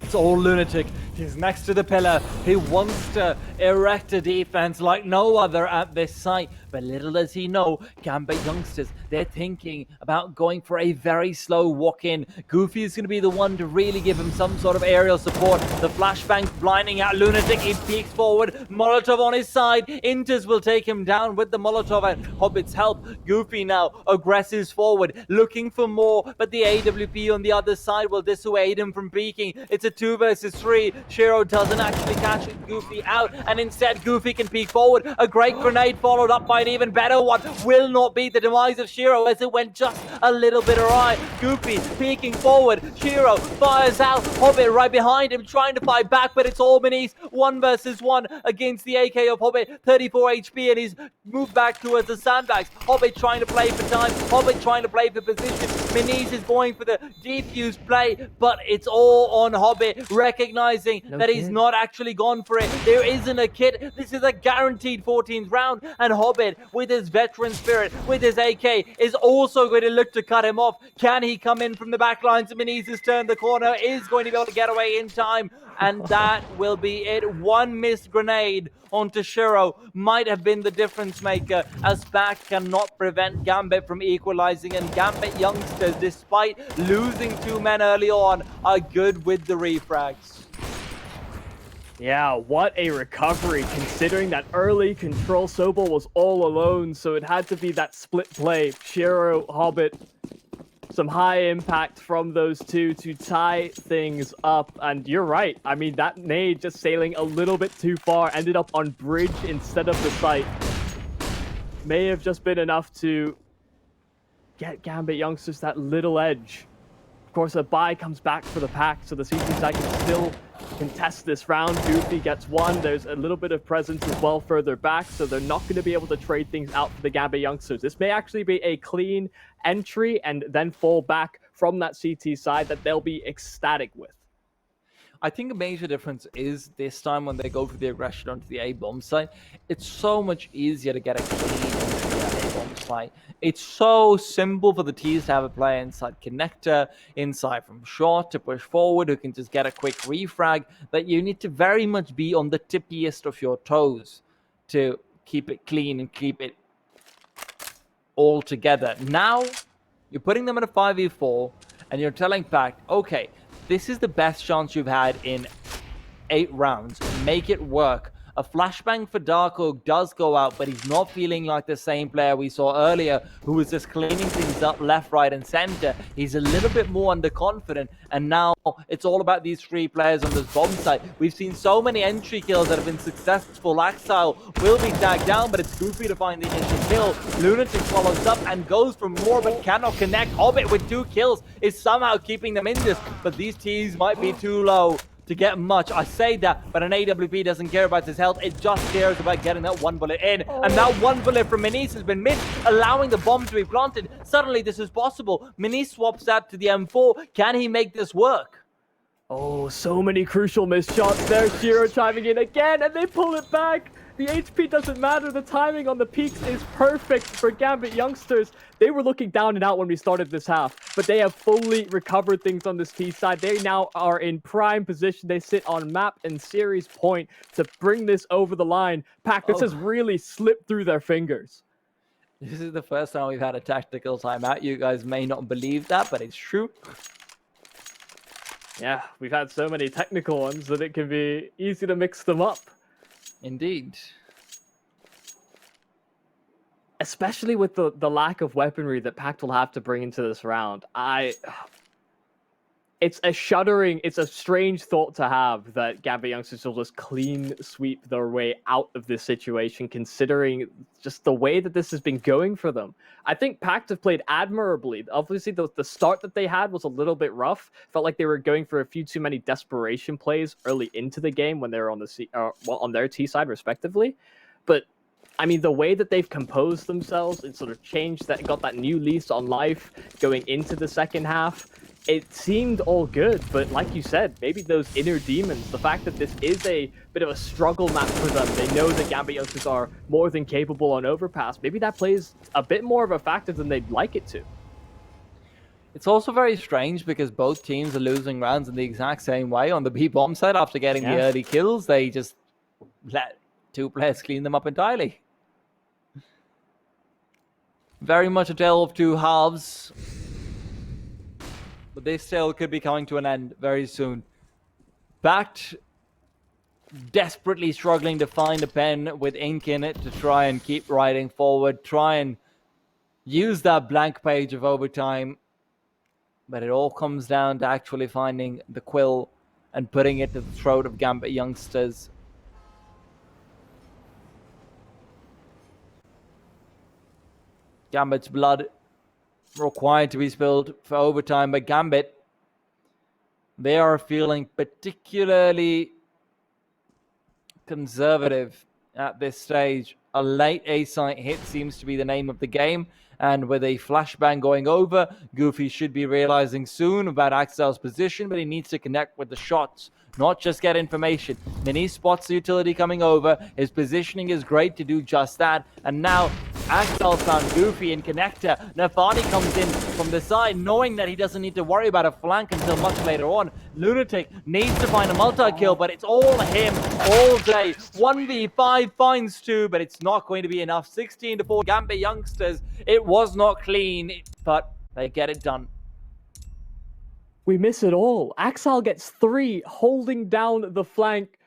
It's all Lunatic. He's next to the pillar. He wants to erect a defense like no other at this site. But little does he know, Gambit youngsters, they're thinking about going for a very slow walk-in. Goofy is going to be the one to really give him some sort of aerial support. The flashbang blinding out Lunatic. He peeks forward. Molotov on his side. Inters will take him down with the Molotov and Hobbit's help. Goofy now aggresses forward, looking for more. But the AWP on the other side will dissuade him from peeking. It's a 2 versus 3. Shiro doesn't actually catch Goofy out, and instead Goofy can peek forward. A great grenade followed up by an even better one. Will not be the demise of Shiro as it went just a little bit awry. Goofy peeking forward. Shiro fires out. Hobbit right behind him trying to fight back, but it's all Minis. 1 versus 1 against the AK of Hobbit. 34 HP, and he's moved back towards the sandbags. Hobbit trying to play for time. Hobbit trying to play for position. Minis is going for the defuse play, but it's all on Hobbit, recognizing that he's not actually gone for it. There isn't a kit. This is a guaranteed 14th round, and Hobbit, with his veteran spirit, with his AK, is also going to look to cut him off. Can he come in from the back lines? Minis has turned the corner, is going to be able to get away in time, and that will be it. One missed grenade onto Shiro might have been the difference maker, as PACT cannot prevent Gambit from equalizing, and Gambit youngsters, despite losing 2 men early on, are good with the refrags. Yeah, what a recovery, considering that early control Sobol was all alone, so it had to be that split play. Shiro, Hobbit, some high impact from those two to tie things up, and you're right. I mean, that nade just sailing a little bit too far, ended up on bridge instead of the site. May have just been enough to get Gambit youngsters that little edge. Of course, a buy comes back for the PACT, so the CT side can still contest this round. Goofy gets 1. There's a little bit of presence as well further back, so they're not going to be able to trade things out for the Gambit youngsters. This may actually be a clean entry and then fall back from that CT side that they'll be ecstatic with. I think a major difference is this time when they go for the aggression onto the A-bomb site, it's so much easier to get a clean into the A-bomb site. It's so simple for the T's to have a player inside connector, inside from short to push forward, who can just get a quick refrag, that you need to very much be on the tippiest of your toes to keep it clean and keep it all together. Now, you're putting them in a 5v4, and you're telling PACT, okay, this is the best chance you've had in 8 rounds. Make it work. A flashbang for Darko does go out, but he's not feeling like the same player we saw earlier, who was just cleaning things up left, right, and center. He's a little bit more underconfident, and now it's all about these 3 players on this bomb site. We've seen so many entry kills that have been successful. Axile will be tagged down, but it's Goofy to find the initial kill. Lunatic follows up and goes for more, but cannot connect. Hobbit with 2 kills is somehow keeping them in this, but these T's might be too low. to get much. I say that, but an AWP doesn't care about his health. It just cares about getting that one bullet in. And that one bullet from Minis has been missed, allowing the bomb to be planted. Suddenly, this is possible. Minis swaps that to the M4. Can he make this work? Oh, so many crucial missed shots there. Shiro chiming in again, and they pull it back. The HP doesn't matter. The timing on the peaks is perfect for Gambit youngsters. They were looking down and out when we started this half, but they have fully recovered things on this T side. They now are in prime position. They sit on map and series point to bring this over the line. PACT, this has really slipped through their fingers. This is the first time we've had a tactical timeout. You guys may not believe that, but it's true. Yeah, we've had so many technical ones that it can be easy to mix them up. Indeed. Especially with the lack of weaponry that PACT will have to bring into this round. It's a strange thought to have that Gambit youngsters will just clean sweep their way out of this situation, considering just the way that this has been going for them. I think PACT have played admirably. Obviously, the start that they had was a little bit rough. Felt like they were going for a few too many desperation plays early into the game when they were on on their T side, respectively. But I mean, the way that they've composed themselves and sort of changed that, got that new lease on life going into the second half. It seemed all good, but like you said, maybe those inner demons, the fact that this is a bit of a struggle map for them, they know that Gambit youngsters are more than capable on overpass, maybe that plays a bit more of a factor than they'd like it to. It's also very strange because both teams are losing rounds in the exact same way. On the B-bomb side, after getting the early kills, they just let two players clean them up entirely. Very much a tale of two halves. But this tale could be coming to an end very soon. PACT desperately struggling to find a pen with ink in it to try and keep riding forward, try and use that blank page of overtime. But it all comes down to actually finding the quill and putting it to the throat of Gambit youngsters. Gambit's blood required to be spilled for overtime, but Gambit, they are feeling particularly conservative at this stage. A late A-site hit seems to be the name of the game, and with a flashbang going over, Goofy should be realizing soon about Axel's position, but he needs to connect with the shots, not just get information. Mini spots the utility coming over. His positioning is great to do just that, and now Axel found Goofy in connector. Nafani comes in from the side, knowing that he doesn't need to worry about a flank until much later on. Lunatic needs to find a multi-kill, but it's all him all day. 1v5 finds 2, but it's not going to be enough. 16-4 Gambit youngsters. It was not clean, but they get it done. We miss it all. Axel gets 3, holding down the flank.